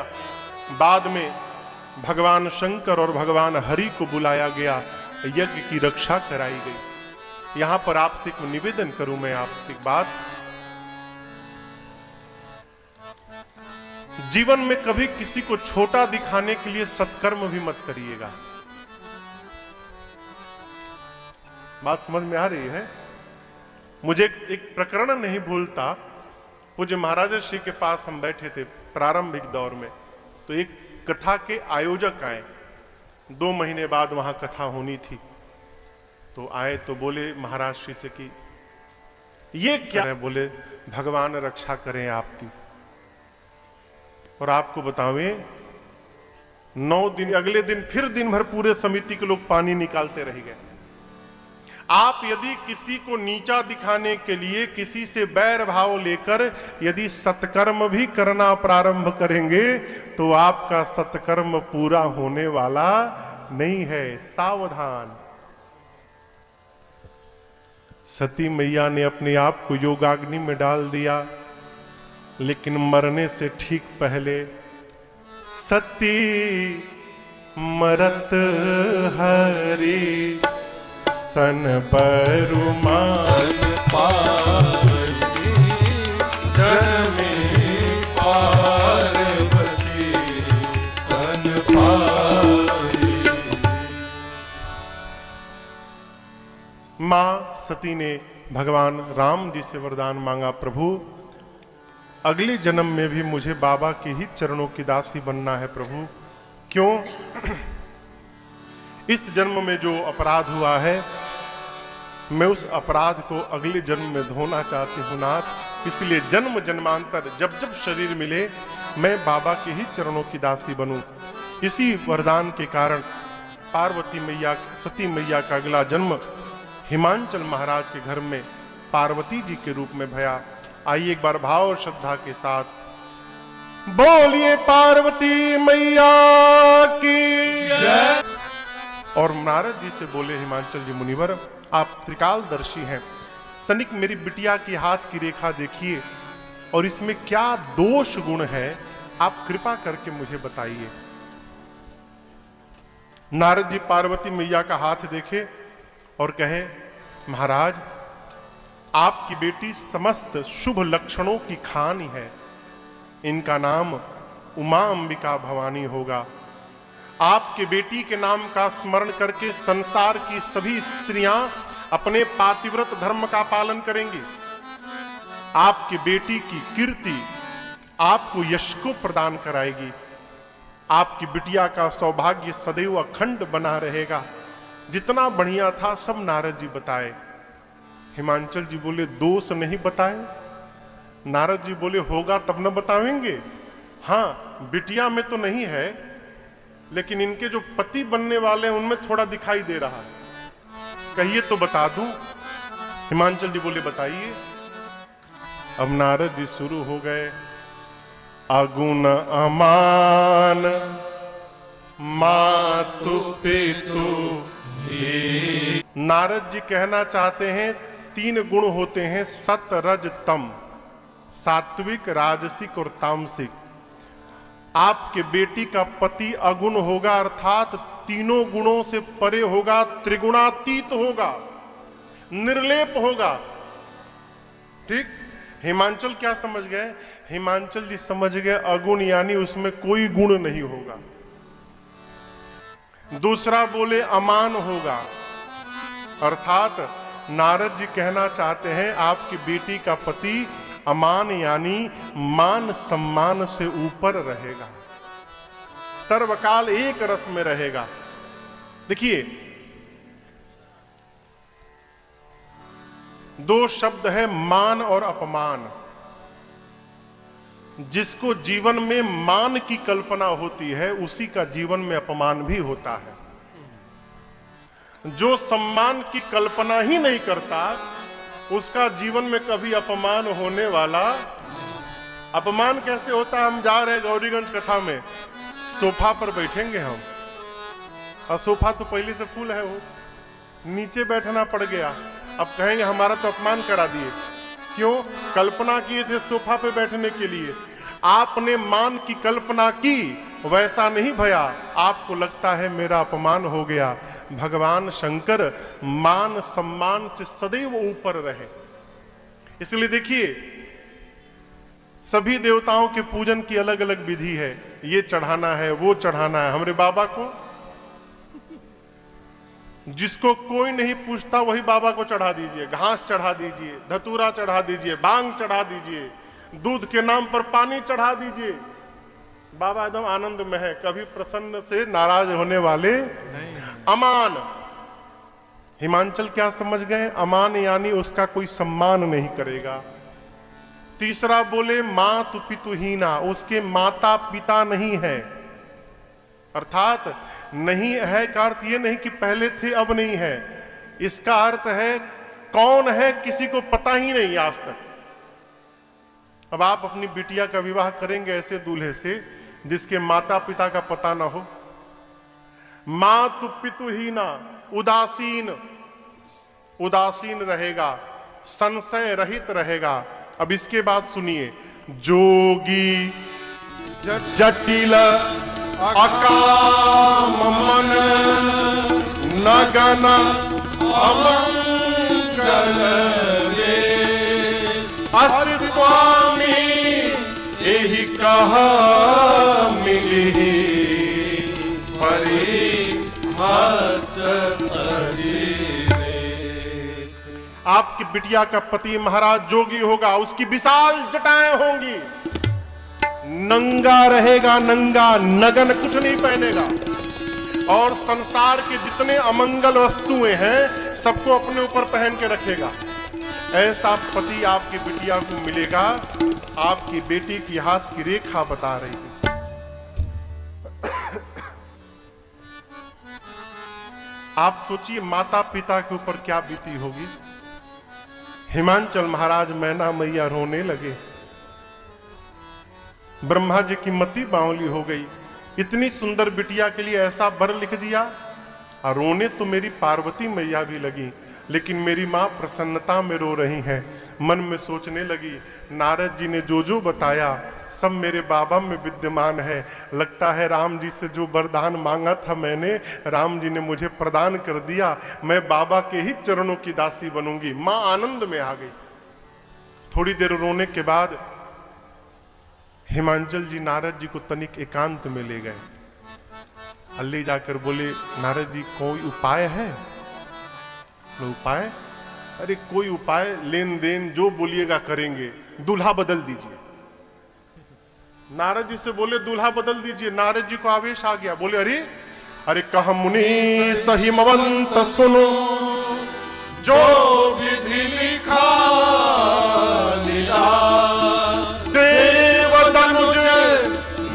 बाद में भगवान शंकर और भगवान हरि को बुलाया गया, यज्ञ की रक्षा कराई गई। यहां पर आपसे एक निवेदन करूं मैं आपसे एक बात, जीवन में कभी किसी को छोटा दिखाने के लिए सत्कर्म भी मत करिएगा। बात समझ में आ रही है? मुझे एक प्रकरण नहीं भूलता, पूज्य महाराज श्री के पास हम बैठे थे प्रारंभिक दौर में, तो एक कथा के आयोजक आए। 2 महीने बाद वहां कथा होनी थी, तो आए तो बोले महाराज श्री से कि ये क्या है? बोले भगवान रक्षा करें आपकी। और आपको बतावें 9 दिन, अगले दिन फिर दिन भर पूरे समिति के लोग पानी निकालते रह गए। आप यदि किसी को नीचा दिखाने के लिए किसी से बैर भाव लेकर यदि सत्कर्म भी करना प्रारंभ करेंगे तो आपका सत्कर्म पूरा होने वाला नहीं है, सावधान। सती मैया ने अपने आप को योगाग्नि में डाल दिया, लेकिन मरने से ठीक पहले सती मरत हरि सन परुमान पार्वती सन पार्वती। मां सती ने भगवान राम जी से वरदान मांगा, प्रभु अगले जन्म में भी मुझे बाबा के ही चरणों की दासी बनना है प्रभु। क्यों? इस जन्म में जो अपराध हुआ है मैं उस अपराध को अगले जन्म में धोना चाहती हूँ नाथ, इसलिए जन्म जन्मांतर जब जब शरीर मिले मैं बाबा के ही चरणों की दासी बनूं। इसी वरदान के कारण पार्वती मैया, सती मैया का अगला जन्म हिमांचल महाराज के घर में पार्वती जी के रूप में भया। आइए एक बार भाव और श्रद्धा के साथ बोलिए पार्वती मैया की जय। और नारद जी से बोले, हिमांचल जी मुनिवर आप त्रिकालदर्शी हैं, तनिक मेरी बिटिया की हाथ की रेखा देखिए और इसमें क्या दोष गुण है, आप कृपा करके मुझे बताइए। नारद जी पार्वती मैया का हाथ देखे और कहे, महाराज आपकी बेटी समस्त शुभ लक्षणों की खानी है, इनका नाम उमा अंबिका भवानी होगा। आपके बेटी के नाम का स्मरण करके संसार की सभी स्त्रियां अपने पातिव्रत धर्म का पालन करेंगी। आपकी बेटी की कीर्ति आपको यश को प्रदान कराएगी। आपकी बिटिया का सौभाग्य सदैव अखंड बना रहेगा। जितना बढ़िया था सब नारद जी बताए। हिमांचल जी बोले, दोष नहीं बताए? नारद जी बोले, होगा तब न बताएंगे। हाँ, बिटिया में तो नहीं है, लेकिन इनके जो पति बनने वाले हैं उनमें थोड़ा दिखाई दे रहा है, कहिए तो बता दूं। हिमांचल जी बोले, बताइए। अब नारद जी शुरू हो गए, अगुण अमान मातु पितु। नारद जी कहना चाहते हैं 3 गुण होते हैं, सत रज तम, सात्विक राजसिक और तामसिक। आपके बेटी का पति अगुण होगा, अर्थात तीनों गुणों से परे होगा, त्रिगुणातीत होगा, निर्लेप होगा। ठीक? हिमांचल क्या समझ गए? हिमांचल जी समझ गए अगुण यानी उसमें कोई गुण नहीं होगा। दूसरा बोले अमान होगा, अर्थात नारद जी कहना चाहते हैं आपकी बेटी का पति अमान यानी मान सम्मान से ऊपर रहेगा, सर्वकाल एक रस में रहेगा। देखिए, 2 शब्द है मान और अपमान। जिसको जीवन में मान की कल्पना होती है उसी का जीवन में अपमान भी होता है। जो सम्मान की कल्पना ही नहीं करता उसका जीवन में कभी अपमान होने वाला। अपमान कैसे होता है? हम जा रहे हैं गौरीगंज कथा में, सोफा पर बैठेंगे हम, और सोफा तो पहले से फुल है, वो नीचे बैठना पड़ गया। अब कहेंगे हमारा तो अपमान करा दिए। क्यों? कल्पना किए थे सोफा पे बैठने के लिए, आपने मान की कल्पना की, वैसा नहीं भया, आपको लगता है मेरा अपमान हो गया। भगवान शंकर मान सम्मान से सदैव ऊपर रहे। इसलिए देखिए, सभी देवताओं के पूजन की अलग अलग विधि है, ये चढ़ाना है, वो चढ़ाना है। हमारे बाबा को जिसको कोई नहीं पूछता वही बाबा को चढ़ा दीजिए, घास चढ़ा दीजिए, धतूरा चढ़ा दीजिए, बांग चढ़ा दीजिए, दूध के नाम पर पानी चढ़ा दीजिए, बाबा एकदम आनंद में है, कभी प्रसन्न से नाराज होने वाले नहीं। अमान, हिमांचल क्या समझ गए? अमान यानी उसका कोई सम्मान नहीं करेगा। तीसरा बोले मातु पितुहीना, उसके माता पिता नहीं है, अर्थात नहीं है का अर्थ ये नहीं कि पहले थे अब नहीं है, इसका अर्थ है कौन है किसी को पता ही नहीं आज तक। अब आप अपनी बिटिया का विवाह करेंगे ऐसे दूल्हे से जिसके माता पिता का पता ना हो। मातु पितुहीना, उदासीन, उदासीन रहेगा, संशय रहित रहेगा। अब इसके बाद सुनिए, जोगी जटिल अकाम मन नगन अमंगल रे, अति स्वामी यही कहा मिली परी मस्त रे। आपकी बिटिया का पति महाराज जोगी होगा, उसकी विशाल जटाएं होंगी, नंगा रहेगा, नंगा नगन, कुछ नहीं पहनेगा, और संसार के जितने अमंगल वस्तुएं हैं सबको अपने ऊपर पहन के रखेगा। ऐसा पति आपकी बिटिया को मिलेगा। आपकी बेटी की हाथ की रेखा बता रही है। आप सोचिए माता पिता के ऊपर क्या बीती होगी। हिमांचल महाराज मैना मैया रोने लगे, ब्रह्मा जी की मति बावली हो गई, इतनी सुंदर बिटिया के लिए ऐसा वर लिख दिया। और रोने तो मेरी पार्वती मैया भी लगी, लेकिन मेरी मां प्रसन्नता में रो रही हैं। मन में सोचने लगी, नारद जी ने जो जो बताया सब मेरे बाबा में विद्यमान है। लगता है राम जी से जो वरदान मांगा था मैंने, राम जी ने मुझे प्रदान कर दिया। मैं बाबा के ही चरणों की दासी बनूंगी। मां आनंद में आ गई। थोड़ी देर रोने के बाद हिमांचल जी नारद जी को तनिक एकांत में ले गए। ले जाकर बोले, नारद जी कोई उपाय है? उपाय? अरे कोई उपाय, लेन देन जो बोलिएगा करेंगे, दूल्हा बदल दीजिए। नारद जी से बोले दूल्हा बदल दीजिए। नारद जी को आवेश आ गया, बोले अरे अरे कह मुनि सही मवंत सुनो, जो विधि लिखा देव दनुज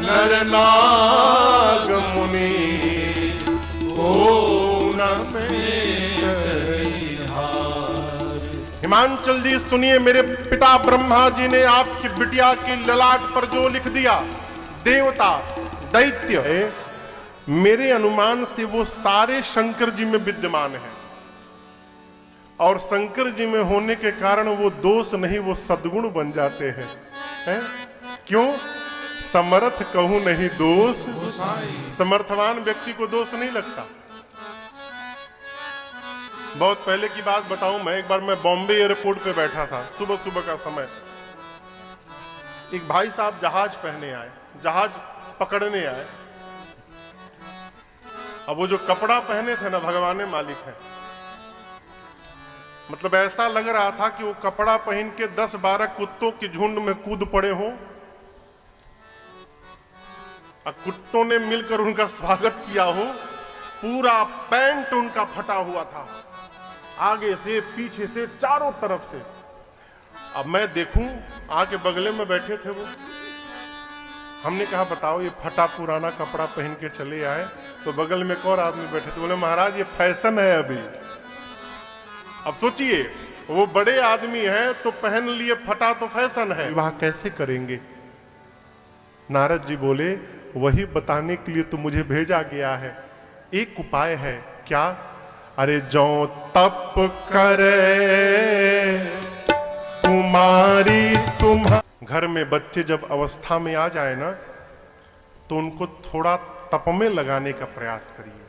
नर नाग मुनि हिमांचल जी सुनिए, मेरे पिता ब्रह्मा जी ने आपकी बिटिया की ललाट पर जो लिख दिया, देवता दैत्य, मेरे अनुमान से वो सारे शंकर जी में विद्यमान है। और शंकर जी में होने के कारण वो दोष नहीं, वो सद्गुण बन जाते हैं। क्यों? समर्थ कहूं नहीं दोष, समर्थवान व्यक्ति को दोष नहीं लगता। बहुत पहले की बात बताऊं मैं, एक बार मैं बॉम्बे एयरपोर्ट पे बैठा था, सुबह सुबह का समय। एक भाई साहब जहाज पहने आए, जहाज पकड़ने आए। अब वो जो कपड़ा पहने थे ना, भगवान मालिक है, मतलब ऐसा लग रहा था कि वो कपड़ा पहन के 10-12 कुत्तों के झुंड में कूद पड़े हो, और कुत्तों ने मिलकर उनका स्वागत किया हो। पूरा पैंट उनका फटा हुआ था, आगे से पीछे से चारों तरफ से। अब मैं देखूं, आके बगले में बैठे थे वो। हमने कहा बताओ, ये फटा पुराना कपड़ा पहन के चले आए, तो बगल में एक और आदमी बैठे थे, बोले महाराज ये फैशन है अभी। अब सोचिए, वो बड़े आदमी हैं तो पहन लिए फटा तो फैशन है, विवाह कैसे करेंगे? नारद जी बोले वही बताने के लिए तो मुझे भेजा गया है। एक उपाय है। क्या? अरे जो तप करे कुमारी तुम्हारा। घर में बच्चे जब अवस्था में आ जाए ना, तो उनको थोड़ा तप में लगाने का प्रयास करिए,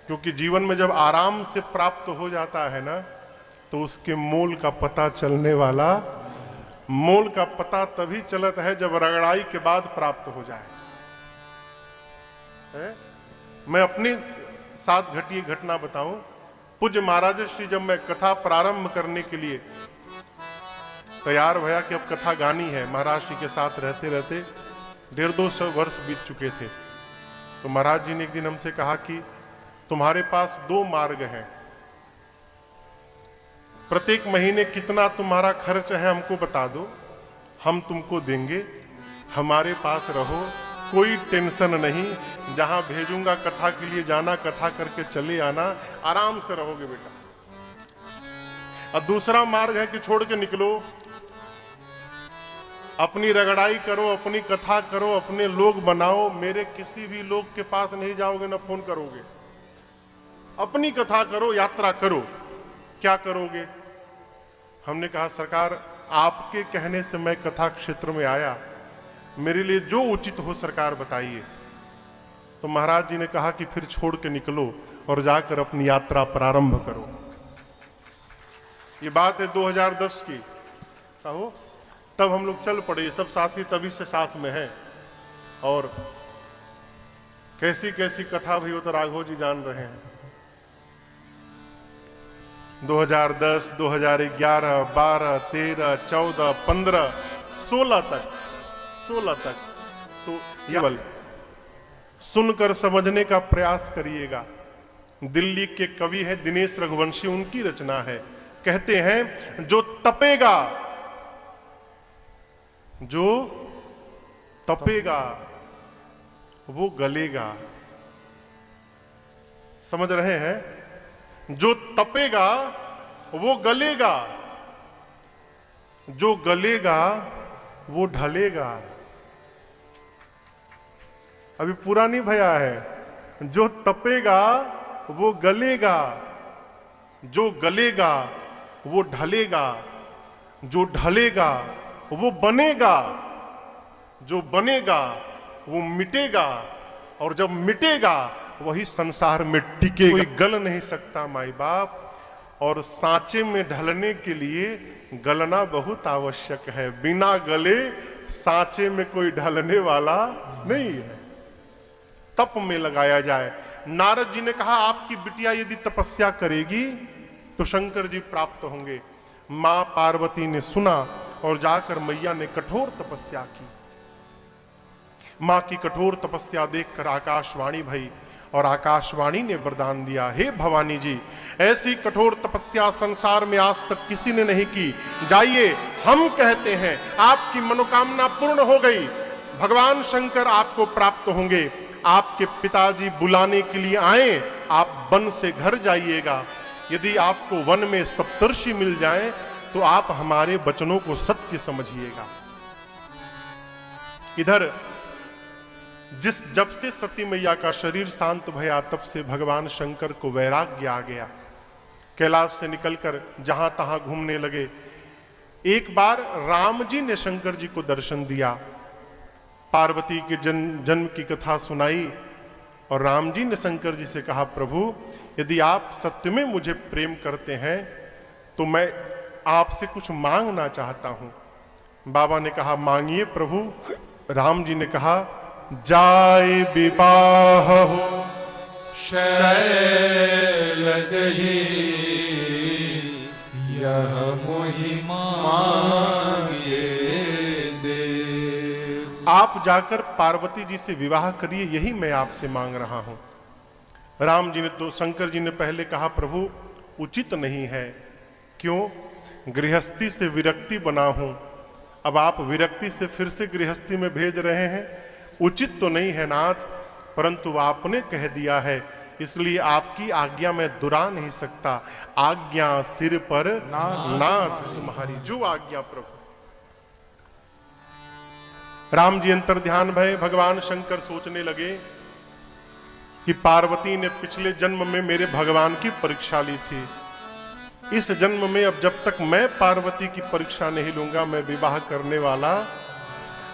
क्योंकि जीवन में जब आराम से प्राप्त हो जाता है ना, तो उसके मोल का पता चलने वाला, मोल का पता तभी चलता है जब रगड़ाई के बाद प्राप्त हो जाए। मैं अपने साथ घटी घटना बताऊं। पूज्य महाराज श्री जब मैं कथा प्रारंभ करने के लिए तैयार भया कि अब कथा गानी है, महाराज श्री के साथ रहते रहते 150 वर्ष बीत चुके थे, तो महाराज जी ने एक दिन हमसे कहा कि तुम्हारे पास 2 मार्ग हैं, प्रत्येक महीने कितना तुम्हारा खर्च है हमको बता दो, हम तुमको देंगे, हमारे पास रहो, कोई टेंशन नहीं, जहां भेजूंगा कथा के लिए जाना, कथा करके चले आना, आराम से रहोगे बेटा। और दूसरा मार्ग है कि छोड़ के निकलो, अपनी रगड़ाई करो, अपनी कथा करो, अपने लोग बनाओ, मेरे किसी भी लोग के पास नहीं जाओगे ना फोन करोगे, अपनी कथा करो, यात्रा करो। क्या करोगे? हमने कहा सरकार आपके कहने से मैं कथा क्षेत्र में आया, मेरे लिए जो उचित हो सरकार बताइए। तो महाराज जी ने कहा कि फिर छोड़ के निकलो और जाकर अपनी यात्रा प्रारंभ करो। ये बात है 2010 की। कहो तब हम लोग चल पड़े, सब साथी तभी से साथ में हैं, और कैसी कैसी कथा भी हो तो राघव जी जान रहे हैं। 2010, 2011, 12, 13, 14, 15, 16 तक तो केवल सुनकर समझने का प्रयास करिएगा। दिल्ली के कवि हैं दिनेश रघुवंशी, उनकी रचना है। कहते हैं जो तपेगा वो गलेगा। समझ रहे हैं? जो तपेगा वो गलेगा, जो गलेगा वो ढलेगा। अभी पूरा नहीं भया है। जो तपेगा वो गलेगा, जो गलेगा वो ढलेगा, जो ढलेगा वो बनेगा, जो बनेगा वो मिटेगा, और जब मिटेगा वही संसार में टिकेगा। कोई गल नहीं सकता माई बाप, और सांचे में ढलने के लिए गलना बहुत आवश्यक है। बिना गले सांचे में कोई ढलने वाला नहीं है। तप में लगाया जाए। नारद जी ने कहा आपकी बिटिया यदि तपस्या करेगी तो शंकर जी प्राप्त होंगे। मां पार्वती ने सुना और जाकर मैया ने कठोर तपस्या की। मां की कठोर तपस्या देखकर आकाशवाणी भई, और आकाशवाणी ने वरदान दिया, हे भवानी जी, ऐसी कठोर तपस्या संसार में आज तक किसी ने नहीं की। जाइए, हम कहते हैं आपकी मनोकामना पूर्ण हो गई। भगवान शंकर आपको प्राप्त होंगे। आपके पिताजी बुलाने के लिए आए, आप वन से घर जाइएगा। यदि आपको वन में सप्तर्षि मिल जाए तो आप हमारे वचनों को सत्य समझिएगा। इधर जब से सती मैया का शरीर शांत भया, तब से भगवान शंकर को वैराग्य आ गया। कैलाश से निकलकर जहां तहां घूमने लगे। एक बार राम जी ने शंकर जी को दर्शन दिया, पार्वती के जन्म की कथा सुनाई, और राम जी ने शंकर जी से कहा, प्रभु यदि आप सत्य में मुझे प्रेम करते हैं तो मैं आपसे कुछ मांगना चाहता हूं। बाबा ने कहा, मांगिए प्रभु। राम जी ने कहा, जाए विवाह हो शैलजहि, यह मोहि मांगे दे। आप जाकर पार्वती जी से विवाह करिए, यही मैं आपसे मांग रहा हूं। राम जी ने तो शंकर जी ने पहले कहा, प्रभु उचित नहीं है। क्यों? गृहस्थी से विरक्ति बना हूं, अब आप विरक्ति से फिर से गृहस्थी में भेज रहे हैं, उचित तो नहीं है नाथ, परंतु आपने कह दिया है इसलिए आपकी आज्ञा में दुरा नहीं सकता। आज्ञा सिर पर नाथ तुम्हारी, जो आज्ञा प्रभु। राम जी अंतर ध्यान भय। भगवान शंकर सोचने लगे कि पार्वती ने पिछले जन्म में मेरे भगवान की परीक्षा ली थी। इस जन्म में अब जब तक मैं पार्वती की परीक्षा नहीं लूंगा, मैं विवाह करने वाला।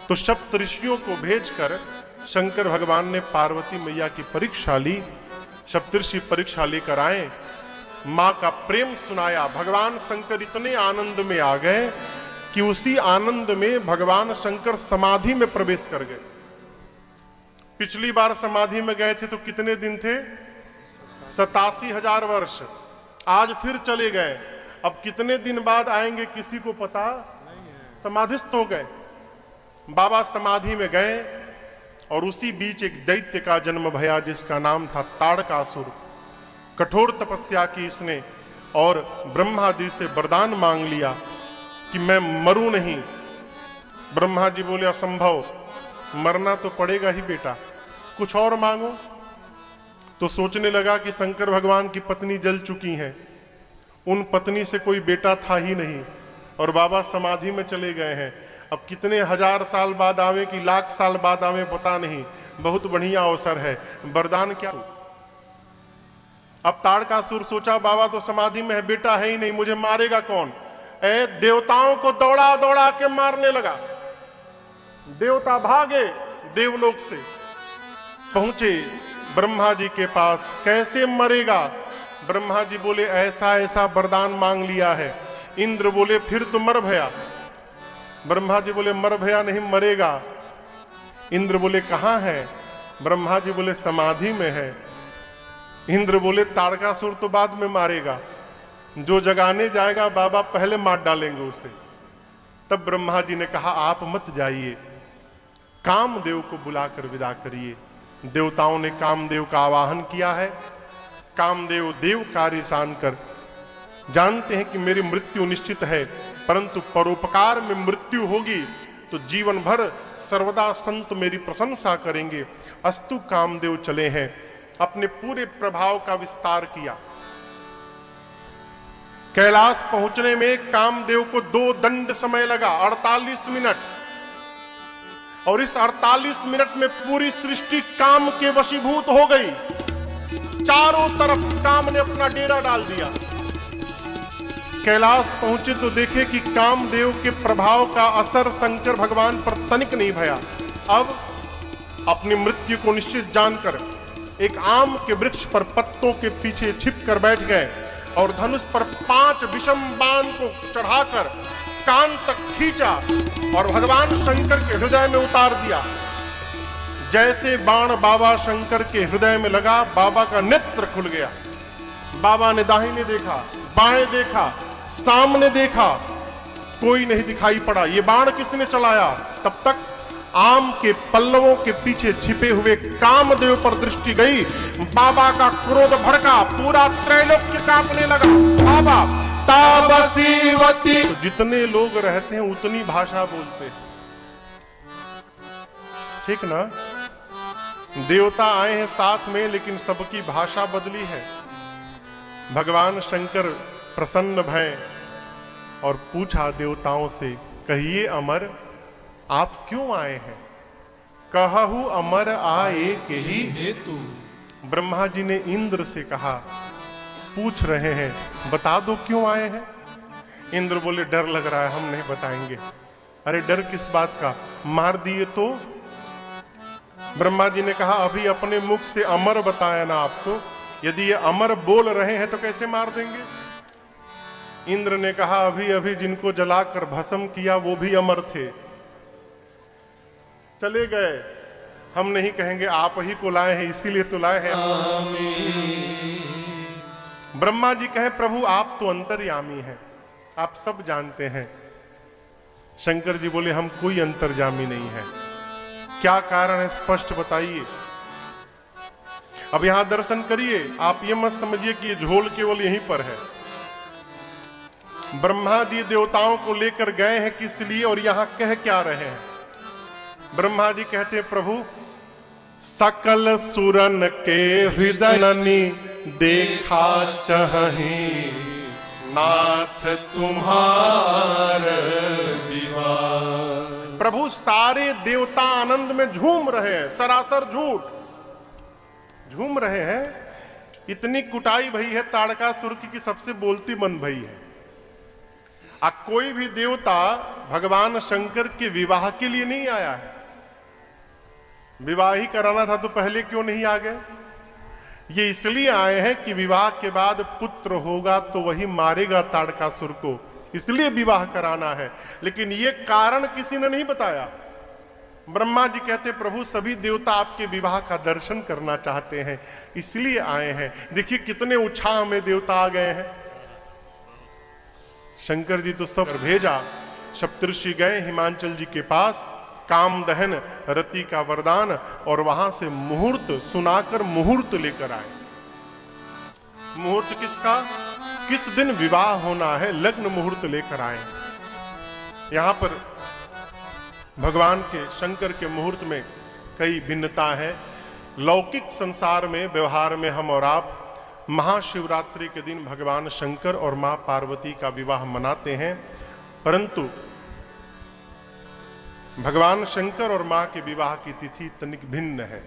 तो सप्तऋषियों को भेजकर शंकर भगवान ने पार्वती मैया की परीक्षा ली। सप्तऋषि परीक्षा लेकर आए, मां का प्रेम सुनाया। भगवान शंकर इतने आनंद में आ गए कि उसी आनंद में भगवान शंकर समाधि में प्रवेश कर गए। पिछली बार समाधि में गए थे तो कितने दिन थे? 87,000 वर्ष। आज फिर चले गए। अब कितने दिन बाद आएंगे किसी को पता? समाधिस्थ हो गए। बाबा समाधि में गए और उसी बीच एक दैत्य का जन्म भया जिसका नाम था ताड़कासुर। कठोर तपस्या की इसने और ब्रह्मा जी से वरदान मांग लिया कि मैं मरूं नहीं। ब्रह्मा जी बोले, असंभव, मरना तो पड़ेगा ही बेटा, कुछ और मांगो। तो सोचने लगा कि शंकर भगवान की पत्नी जल चुकी हैं, उन पत्नी से कोई बेटा था ही नहीं, और बाबा समाधि में चले गए हैं। अब कितने हजार साल बाद आवे कि लाख साल बाद आवे पता नहीं, बहुत बढ़िया अवसर है, वरदान क्या। अब ताड़कासुर सोचा बाबा तो समाधि में है, बेटा है ही नहीं, मुझे मारेगा कौन। देवताओं को दौड़ा दौड़ा के मारने लगा। देवता भागे, देवलोक से पहुंचे ब्रह्मा जी के पास। कैसे मरेगा? ब्रह्मा जी बोले, ऐसा ऐसा वरदान मांग लिया है। इंद्र बोले, फिर तो मर भया। ब्रह्मा जी बोले, मर भया नहीं, मरेगा। इंद्र बोले, कहां है? ब्रह्मा जी बोले, समाधि में है। इंद्र बोले, ताड़कासुर तो बाद में मारेगा। जो जगाने जाएगा बाबा पहले मार डालेंगे उसे। तब ब्रह्मा जी ने कहा आप मत जाइए, कामदेव को बुलाकर विदा करिए। देवताओं ने कामदेव का आवाहन किया है। कामदेव देव कार्य जानकर जानते हैं कि मेरी मृत्यु निश्चित है, परंतु परोपकार में मृत्यु होगी तो जीवन भर सर्वदा संत मेरी प्रशंसा करेंगे। अस्तु कामदेव चले हैं। अपने पूरे प्रभाव का विस्तार किया। कैलाश पहुंचने में कामदेव को 2 दंड समय लगा, 48 मिनट। और इस 48 मिनट में पूरी सृष्टि काम के वशीभूत हो गई। चारों तरफ काम ने अपना डेरा डाल दिया। कैलाश पहुंचे तो देखे कि कामदेव के प्रभाव का असर शंकर भगवान पर तनिक नहीं भया। अब अपनी मृत्यु को निश्चित जानकर एक आम के वृक्ष पर पत्तों के पीछे छिप कर बैठ गए और धनुष पर 5 विषम बाण को चढ़ाकर कान तक खींचा और भगवान शंकर के हृदय में उतार दिया। जैसे बाण बाबा शंकर के हृदय में लगा, बाबा का नेत्र खुल गया। बाबा ने दाहिने देखा, बाएं देखा, सामने देखा, कोई नहीं दिखाई पड़ा। ये बाण किसने चलाया? तब तक आम के पल्लवों के पीछे छिपे हुए कामदेव पर दृष्टि गई। बाबा का क्रोध भड़का, पूरा त्रैलोक्य कांपने लगा। बाबा ताबसीवती, तो जितने लोग रहते हैं उतनी भाषा बोलते हैं, ठीक ना? देवता आए हैं साथ में, लेकिन सबकी भाषा बदली है। भगवान शंकर प्रसन्न भय और पूछा देवताओं से, कहिए अमर आप क्यों आए हैं? कहहु अमर आए के ही हेतु। ब्रह्मा जी ने इंद्र से कहा, पूछ रहे हैं, बता दो क्यों आए हैं? इंद्र बोले, डर लग रहा है, हम नहीं बताएंगे। अरे डर किस बात का? मार दिए तो? ब्रह्मा जी ने कहा, अभी अपने मुख से अमर बताया ना आपको, यदि ये अमर बोल रहे हैं तो कैसे मार देंगे? इंद्र ने कहा, अभी अभी जिनको जलाकर भस्म किया वो भी अमर थे, चले गए। हम नहीं कहेंगे आप ही को लाए हैं, इसीलिए तो लाए हैं। ब्रह्मा जी कहे, प्रभु आप तो अंतर्यामी हैं, आप सब जानते हैं। शंकर जी बोले, हम कोई अंतर्यामी नहीं है। क्या कारण है स्पष्ट बताइए। अब यहां दर्शन करिए, आप ये मत समझिए कि ये झोल केवल यहीं पर है। ब्रह्मा जी देवताओं को लेकर गए हैं किस लिए और यहां कह क्या रहे हैं? ब्रह्मा जी कहते हैं, प्रभु सकल सुरन के हृदय देखा चाहि नाथ तुम्हार विवाह। प्रभु सारे देवता आनंद में झूम रहे हैं, सरासर झूठ झूम रहे हैं। इतनी कुटाई भई है ताड़कासुर की सबसे बोलती मन भई है। कोई भी देवता भगवान शंकर के विवाह के लिए नहीं आया है। विवाह ही कराना था तो पहले क्यों नहीं आ गए? ये इसलिए आए हैं कि विवाह के बाद पुत्र होगा तो वही मारेगा ताड़कासुर को, इसलिए विवाह कराना है। लेकिन ये कारण किसी ने नहीं बताया। ब्रह्मा जी कहते, प्रभु सभी देवता आपके विवाह का दर्शन करना चाहते हैं, इसलिए आए हैं। देखिए कितने उत्साह में देवता आ गए हैं। शंकर जी तो सब भेजा। सप्तऋषि गए हिमांचल जी के पास, काम दहन रति का वरदान, और वहां से मुहूर्त सुनाकर मुहूर्त लेकर आए। मुहूर्त किसका? किस दिन विवाह होना है, लग्न मुहूर्त लेकर आए। यहां पर भगवान के शंकर के मुहूर्त में कई भिन्नता है। लौकिक संसार में व्यवहार में हम और आप महाशिवरात्रि के दिन भगवान शंकर और मां पार्वती का विवाह मनाते हैं, परंतु भगवान शंकर और मां के विवाह की तिथि तनिक भिन्न है।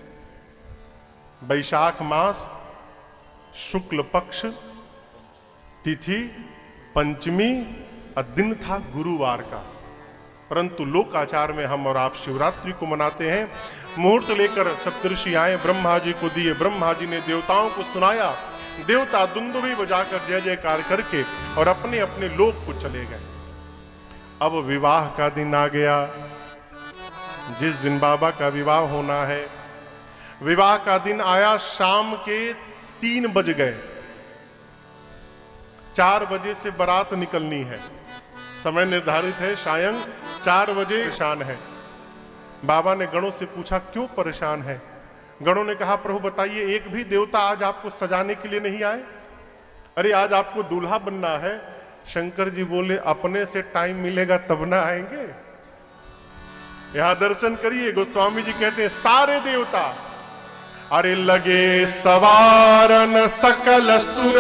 वैशाख मास शुक्ल पक्ष तिथि पंचमी और दिन था गुरुवार का, परंतु लोकाचार में हम और आप शिवरात्रि को मनाते हैं। मुहूर्त लेकर सप्तऋषि आए, ब्रह्मा जी को दिए। ब्रह्मा जी ने देवताओं को सुनाया। देवता दुंदुभी बजाकर जय जयकार करके और अपने अपने लोक को चले गए। अब विवाह का दिन आ गया, जिस दिन बाबा का विवाह होना है। विवाह का दिन आया, शाम के 3 बज गए। 4 बजे से बारात निकलनी है, समय निर्धारित है, सायं 4 बजे परेशान है। बाबा ने गणों से पूछा क्यों परेशान है? गणों ने कहा प्रभु बताइए, एक भी देवता आज आपको सजाने के लिए नहीं आए? अरे आज आपको दूल्हा बनना है। शंकर जी बोले अपने से टाइम मिलेगा तब ना आएंगे। यहां दर्शन करिए, गोस्वामी जी कहते हैं सारे देवता अरे लगे सवारन सकल सुर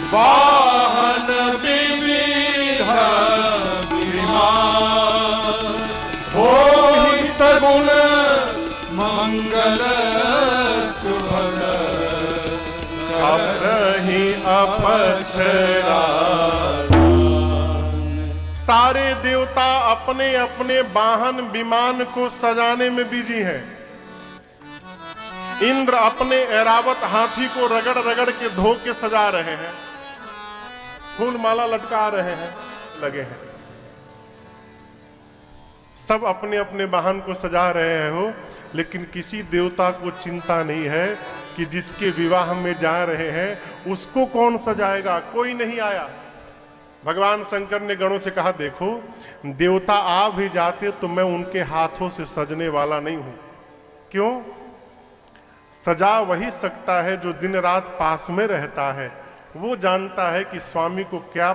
वाहन विविध विमान, हो ही सगुण मंगल सुभग, रही अपक्षरा। सारे देवता अपने अपने वाहन विमान को सजाने में बिजी हैं। इंद्र अपने ऐरावत हाथी को रगड़ रगड़ के धो के सजा रहे हैं, फूल माला लटका रहे हैं, लगे हैं। सब अपने अपने वाहन को सजा रहे हो, लेकिन किसी देवता को चिंता नहीं है कि जिसके विवाह में जा रहे हैं उसको कौन सजाएगा। कोई नहीं आया। भगवान शंकर ने गणों से कहा देखो, देवता आ भी जाते तो मैं उनके हाथों से सजने वाला नहीं हूं। क्यों? सजा वही सकता है जो दिन रात पास में रहता है। वो जानता है कि स्वामी को क्या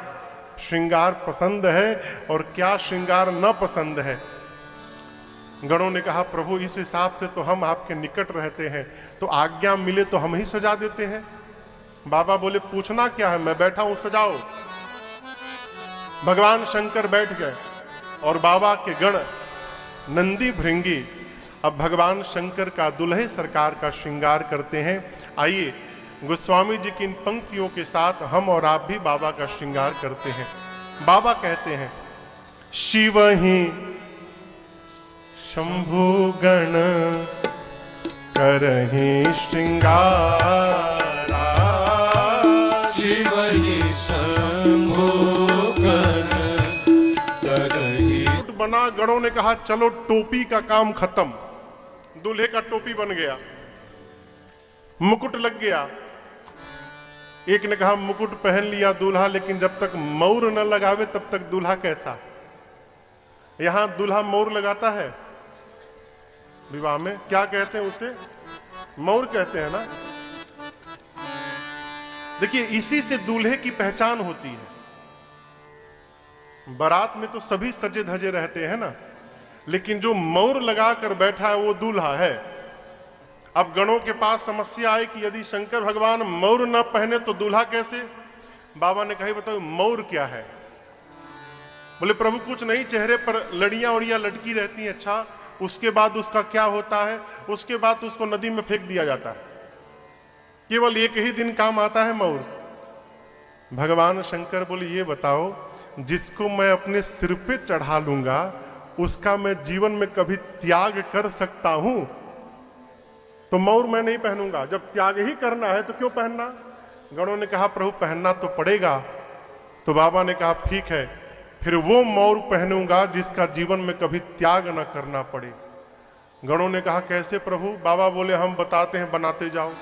श्रृंगार पसंद है और क्या श्रृंगार न पसंद है। गणों ने कहा प्रभु इस हिसाब से तो हम आपके निकट रहते हैं, तो आज्ञा मिले तो हम ही सजा देते हैं। बाबा बोले पूछना क्या है, मैं बैठा हूं, सजाओ। भगवान शंकर बैठ गए और बाबा के गण नंदी भृंगी अब भगवान शंकर का दुल्हे सरकार का श्रृंगार करते हैं। आइए गोस्वामी जी की इन पंक्तियों के साथ हम और आप भी बाबा का श्रृंगार करते हैं। बाबा कहते हैं शिव ही शंभु गण करहि श्रृंगारा, शिव ही शंभु गण करहि। बना। गणों ने कहा चलो टोपी का काम खत्म। दूल्हे का टोपी बन गया, मुकुट लग गया। एक ने कहा मुकुट पहन लिया दूल्हा, लेकिन जब तक मौर न लगावे तब तक दूल्हा कैसा? यहां दूल्हा मौर लगाता है विवाह में, क्या कहते हैं उसे? मौर कहते हैं ना। देखिए इसी से दूल्हे की पहचान होती है। बारात में तो सभी सजे धजे रहते हैं ना, लेकिन जो मौर लगा कर बैठा है वो दूल्हा है। अब गणों के पास समस्या आई कि यदि शंकर भगवान मौर न पहने तो दूल्हा कैसे? बाबा ने कहा बताओ मौर क्या है? बोले प्रभु कुछ नहीं, चेहरे पर लड़ियां उड़ियां लटकी रहती हैं। अच्छा उसके बाद उसका क्या होता है? उसके बाद उसको नदी में फेंक दिया जाता है। केवल एक ही दिन काम आता है मौर। भगवान शंकर बोले ये बताओ, जिसको मैं अपने सिर पे चढ़ा लूंगा उसका मैं जीवन में कभी त्याग कर सकता हूं? तो मौर मैं नहीं पहनूंगा। जब त्याग ही करना है तो क्यों पहनना? गणों ने कहा प्रभु पहनना तो पड़ेगा। तो बाबा ने कहा ठीक है, फिर वो मौर पहनूंगा जिसका जीवन में कभी त्याग न करना पड़े। गणों ने कहा कैसे प्रभु? बाबा बोले हम बताते हैं, बनाते जाओ।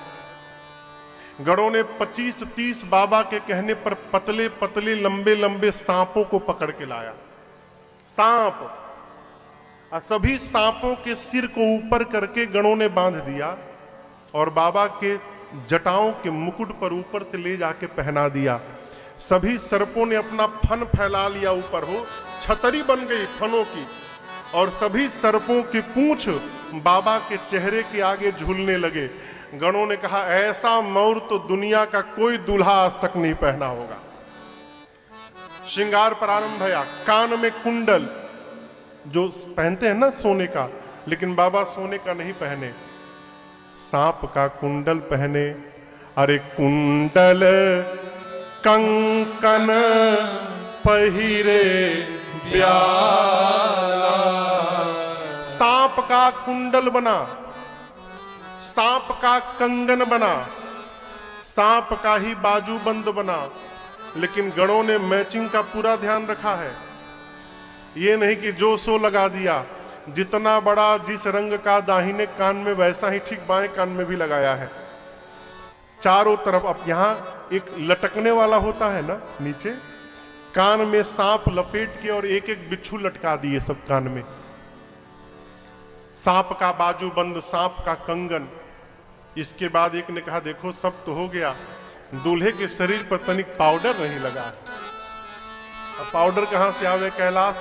गणों ने 25-30 बाबा के कहने पर पतले पतले लंबे लंबे सांपों को पकड़ के लाया। सांप, सभी सांपों के सिर को ऊपर करके गणों ने बांध दिया और बाबा के जटाओं के मुकुट पर ऊपर से ले जाके पहना दिया। सभी सर्पों ने अपना फन फैला लिया ऊपर, हो छतरी बन गई फनों की, और सभी सर्पों की पूंछ बाबा के चेहरे के आगे झूलने लगे। गणों ने कहा ऐसा मौर तो दुनिया का कोई दूल्हा आज तक नहीं पहना होगा। श्रृंगार प्रारंभ भया। कान में कुंडल जो पहनते हैं ना सोने का, लेकिन बाबा सोने का नहीं पहने, सांप का कुंडल पहने। अरे कुंडल कंकन पहिरे ब्याला, सांप का कुंडल बना, सांप का कंगन बना, सांप का ही बाजूबंद बना। लेकिन गणों ने मैचिंग का पूरा ध्यान रखा है। ये नहीं कि जो सो लगा दिया, जितना बड़ा जिस रंग का दाहिने कान में वैसा ही ठीक बाएं कान में भी लगाया है। चारों तरफ। अब यहां एक लटकने वाला होता है ना नीचे, कान में सांप लपेट के और एक एक बिच्छू लटका दिए सब कान में। सांप का बाजूबंद, सांप का कंगन। इसके बाद एक ने कहा देखो सब तो हो गया, दूल्हे के शरीर पर तनिक पाउडर नहीं लगा। अब पाउडर कहां से आवे कैलाश?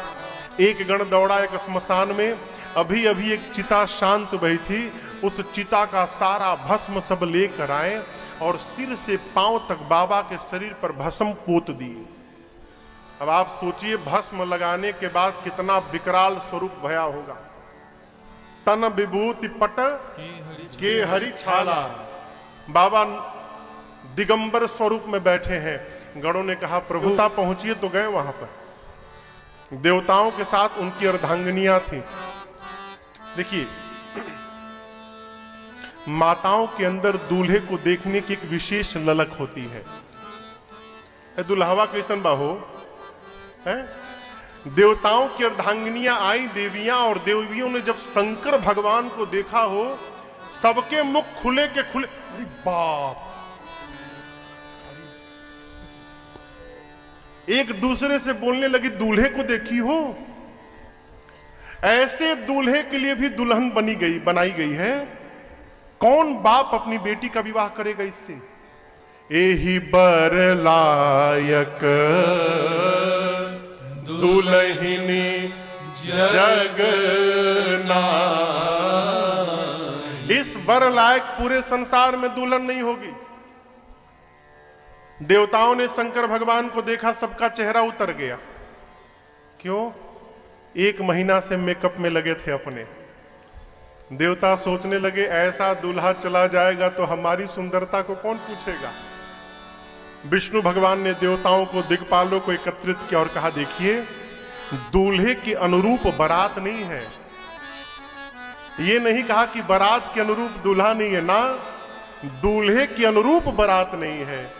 एक गण दौड़ा एक स्मशान में, अभी अभी एक चिता शांत बही थी, उस चिता का सारा भस्म सब लेकर आए और सिर से पांव तक बाबा के शरीर पर भस्म पोत दिए। अब आप सोचिए भस्म लगाने के बाद कितना विकराल स्वरूप भया होगा। तन विभूति पट के हरि छाला, बाबा दिगंबर स्वरूप में बैठे हैं। गणों ने कहा प्रभुता पहुंचिए, तो गए वहां पर। देवताओं के साथ उनकी अर्धांगिनियां थी। देखिए माताओं के अंदर दूल्हे को देखने की एक विशेष ललक होती है। दुल्हवा कैसन बाहो है? देवताओं की अर्धांगिनियां आई, देवियां, और देवियों ने जब शंकर भगवान को देखा हो, सबके मुख खुले के खुले। अरे बाप, एक दूसरे से बोलने लगी दूल्हे को देखी हो? ऐसे दूल्हे के लिए भी दुल्हन बनाई गई है। कौन बाप अपनी बेटी का विवाह करेगा इससे? एही बर लायक दुल्हिनी जगना। इस वर लायक पूरे संसार में दुल्हन नहीं होगी। देवताओं ने शंकर भगवान को देखा, सबका चेहरा उतर गया। क्यों? 1 महीना से मेकअप में लगे थे अपने। देवता सोचने लगे ऐसा दूल्हा चला जाएगा तो हमारी सुंदरता को कौन पूछेगा। विष्णु भगवान ने देवताओं को, दिक्पालों को एकत्रित किया और कहा देखिए दूल्हे के अनुरूप बारात नहीं है। ये नहीं कहा कि बारात के अनुरूप दूल्हा नहीं है ना, दूल्हे के अनुरूप बारात नहीं है।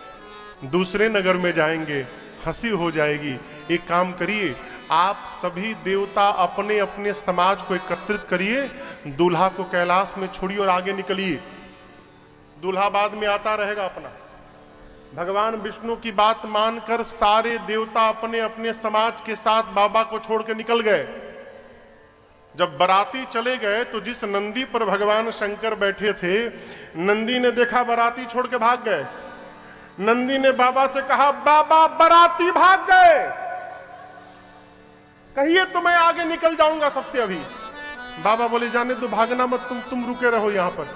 दूसरे नगर में जाएंगे, हंसी हो जाएगी। एक काम करिए, आप सभी देवता अपने अपने समाज को एकत्रित करिए, दूल्हा को कैलाश में छोड़िए और आगे निकलिए। दूल्हा बाद में आता रहेगा अपना। भगवान विष्णु की बात मानकर सारे देवता अपने अपने समाज के साथ बाबा को छोड़ के निकल गए। जब बाराती चले गए तो जिस नंदी पर भगवान शंकर बैठे थे, नंदी ने देखा बाराती छोड़ के भाग गए। नंदी ने बाबा से कहा बाबा बाराती भाग गए, कहिए तो मैं आगे निकल जाऊंगा सबसे अभी। बाबा बोले जाने दो, भागना मत, तुम रुके रहो यहां पर,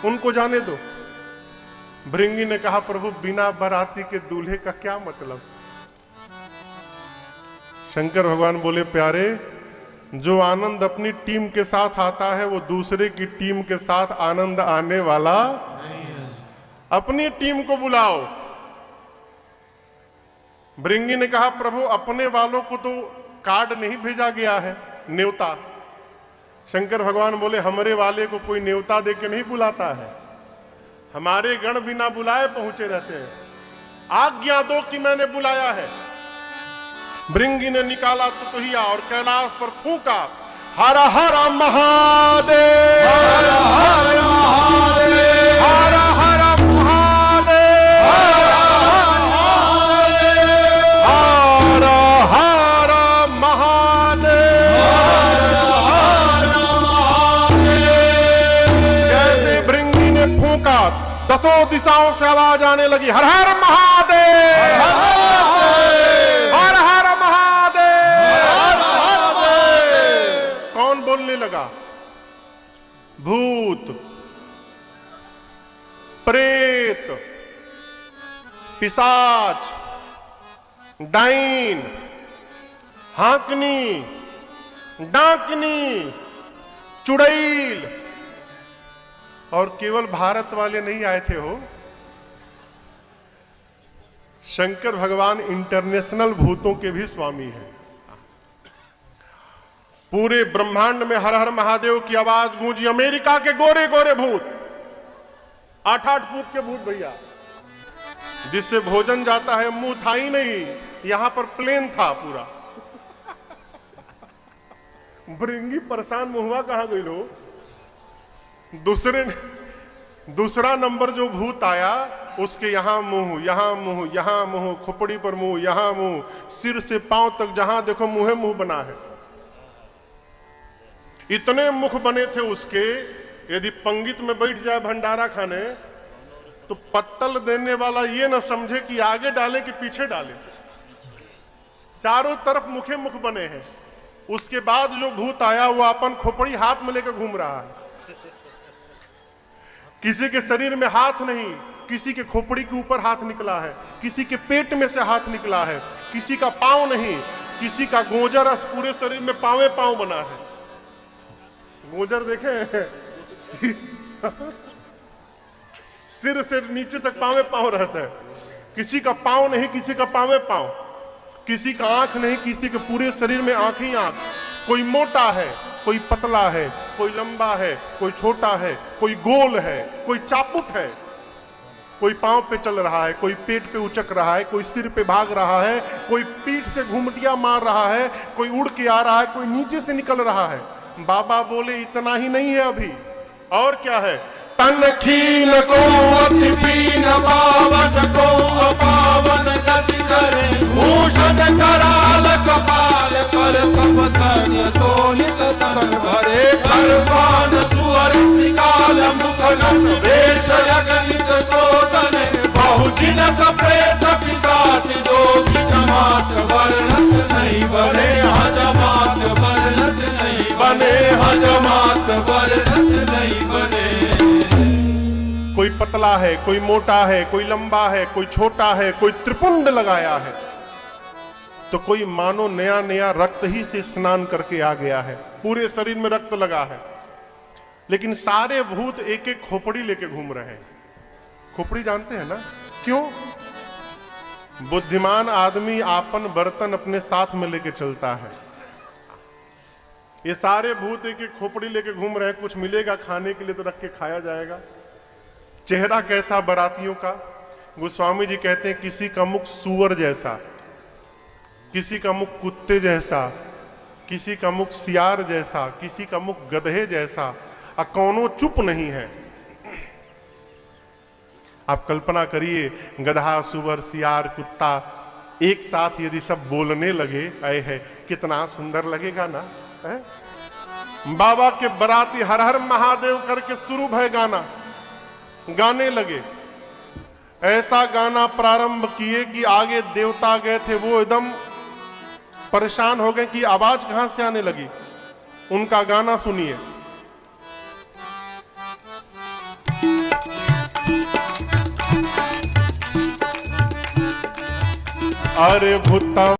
उनको जाने दो। भृंगी ने कहा प्रभु बिना बाराती के दूल्हे का क्या मतलब? शंकर भगवान बोले प्यारे, जो आनंद अपनी टीम के साथ आता है वो दूसरे की टीम के साथ आनंद आने वाला नहीं है। अपनी टीम को बुलाओ। भृंगी ने कहा प्रभु अपने वालों को तो कार्ड नहीं भेजा गया है, न्योता। शंकर भगवान बोले हमारे वाले को कोई न्योता दे के नहीं बुलाता है, हमारे गण बिना बुलाए पहुंचे रहते हैं। आज्ञा दो कि मैंने बुलाया है। भृंगी ने निकाला तुतहिया और कैलाश पर फूंका, हर हर महादेव, हर हर महादेव, हर हर महादेव, हर हर महादेव, हर महादेव। जैसे भृंगी ने फूंका, 10 दिशाओं से आवाज आने लगी, हर हर महादेव, हर हर महादेव, हर हर महादेव। कौन बोलने लगा? भूत, प्रेत, पिशाच, डाइन, हाकनी, डाकनी, चुड़ैल। और केवल भारत वाले नहीं आए थे हो, शंकर भगवान इंटरनेशनल भूतों के भी स्वामी हैं। पूरे ब्रह्मांड में हर हर महादेव की आवाज गूंजी। अमेरिका के गोरे गोरे भूत, 8-8 फुट के भूत भैया, जिससे भोजन जाता है, मुंह था ही नहीं, यहां पर प्लेन था पूरा। भृंगी परेशान, मुहुआ कहां गई लो। दूसरा नंबर जो भूत आया उसके यहां मुंह, यहां मुंह, यहां मुंह, खोपड़ी पर मुंह, यहां मुंह, सिर से पांव तक जहां देखो मुंह मुंह बना है। इतने मुख बने थे उसके, यदि पंगित में बैठ जाए भंडारा खाने तो पत्तल देने वाला ये ना समझे कि आगे डाले कि पीछे डाले। चारों तरफ मुखे मुख बने हैं। उसके बाद जो भूत आया वो अपन खोपड़ी हाथ में लेकर घूम रहा है। किसी के शरीर में हाथ नहीं, किसी के खोपड़ी के ऊपर हाथ निकला है, किसी के पेट में से हाथ निकला है, किसी का पांव नहीं, किसी का गोजर पूरे शरीर में पांवे पांव बना है। गोजर देखे सिर से नीचे तक पांवे पांव रहता है। किसी का पांव नहीं, किसी का पांवे पांव, किसी का आंख नहीं, किसी के पूरे शरीर में आंख ही आंख। कोई मोटा है, कोई पतला है, कोई लंबा है, कोई छोटा है, कोई गोल है, कोई चापुट है, कोई पांव पे चल रहा है, कोई पेट पे उचक रहा है, कोई सिर पे भाग रहा है, कोई पीठ से घुमटिया मार रहा है, कोई उड़ के आ रहा है, कोई नीचे से निकल रहा है। बाबा बोले इतना ही नहीं है अभी, और क्या है? तन खीन को अति पीन पावन को अपावन गति करे, भूषण कराल कपाल पर सब सैन्य शोणित तन भरे, कर स्वान सुअर सिकाल मुखगन वेश अगणित कोटन, बहुजिन सप्रेत पिशाच जोगी जमात वर्णत नहीं बने, हजमात वर्णत नहीं बने, हजमात वर्णत नहीं बने। कोई पतला है, कोई मोटा है, कोई लंबा है, कोई छोटा है, कोई त्रिपुंड लगाया है, तो कोई मानो नया नया रक्त ही से स्नान करके आ गया है, पूरे शरीर में रक्त लगा है। लेकिन सारे भूत एक एक खोपड़ी लेके घूम रहे हैं। खोपड़ी जानते हैं ना क्यों? बुद्धिमान आदमी आपन बर्तन अपने साथ में लेके चलता है। ये सारे भूत एक एक खोपड़ी लेके घूम रहे हैं। कुछ मिलेगा खाने के लिए तो रख के खाया जाएगा। चेहरा कैसा बरातियों का? गोस्वामी जी कहते हैं किसी का मुख सूअर जैसा, किसी का मुख कुत्ते जैसा, किसी का मुख सियार जैसा, किसी का मुख गधे जैसा, और कौनो चुप नहीं है। आप कल्पना करिए, गधा, सुअर, सियार, कुत्ता एक साथ यदि सब बोलने लगे, ऐ है कितना सुंदर लगेगा ना है? बाबा के बराती हर हर महादेव करके शुरू भय गाना, गाने लगे। ऐसा गाना प्रारंभ किए कि आगे देवता गए थे, वो एकदम परेशान हो गए कि आवाज कहां से आने लगी। उनका गाना सुनिए। अरे भूता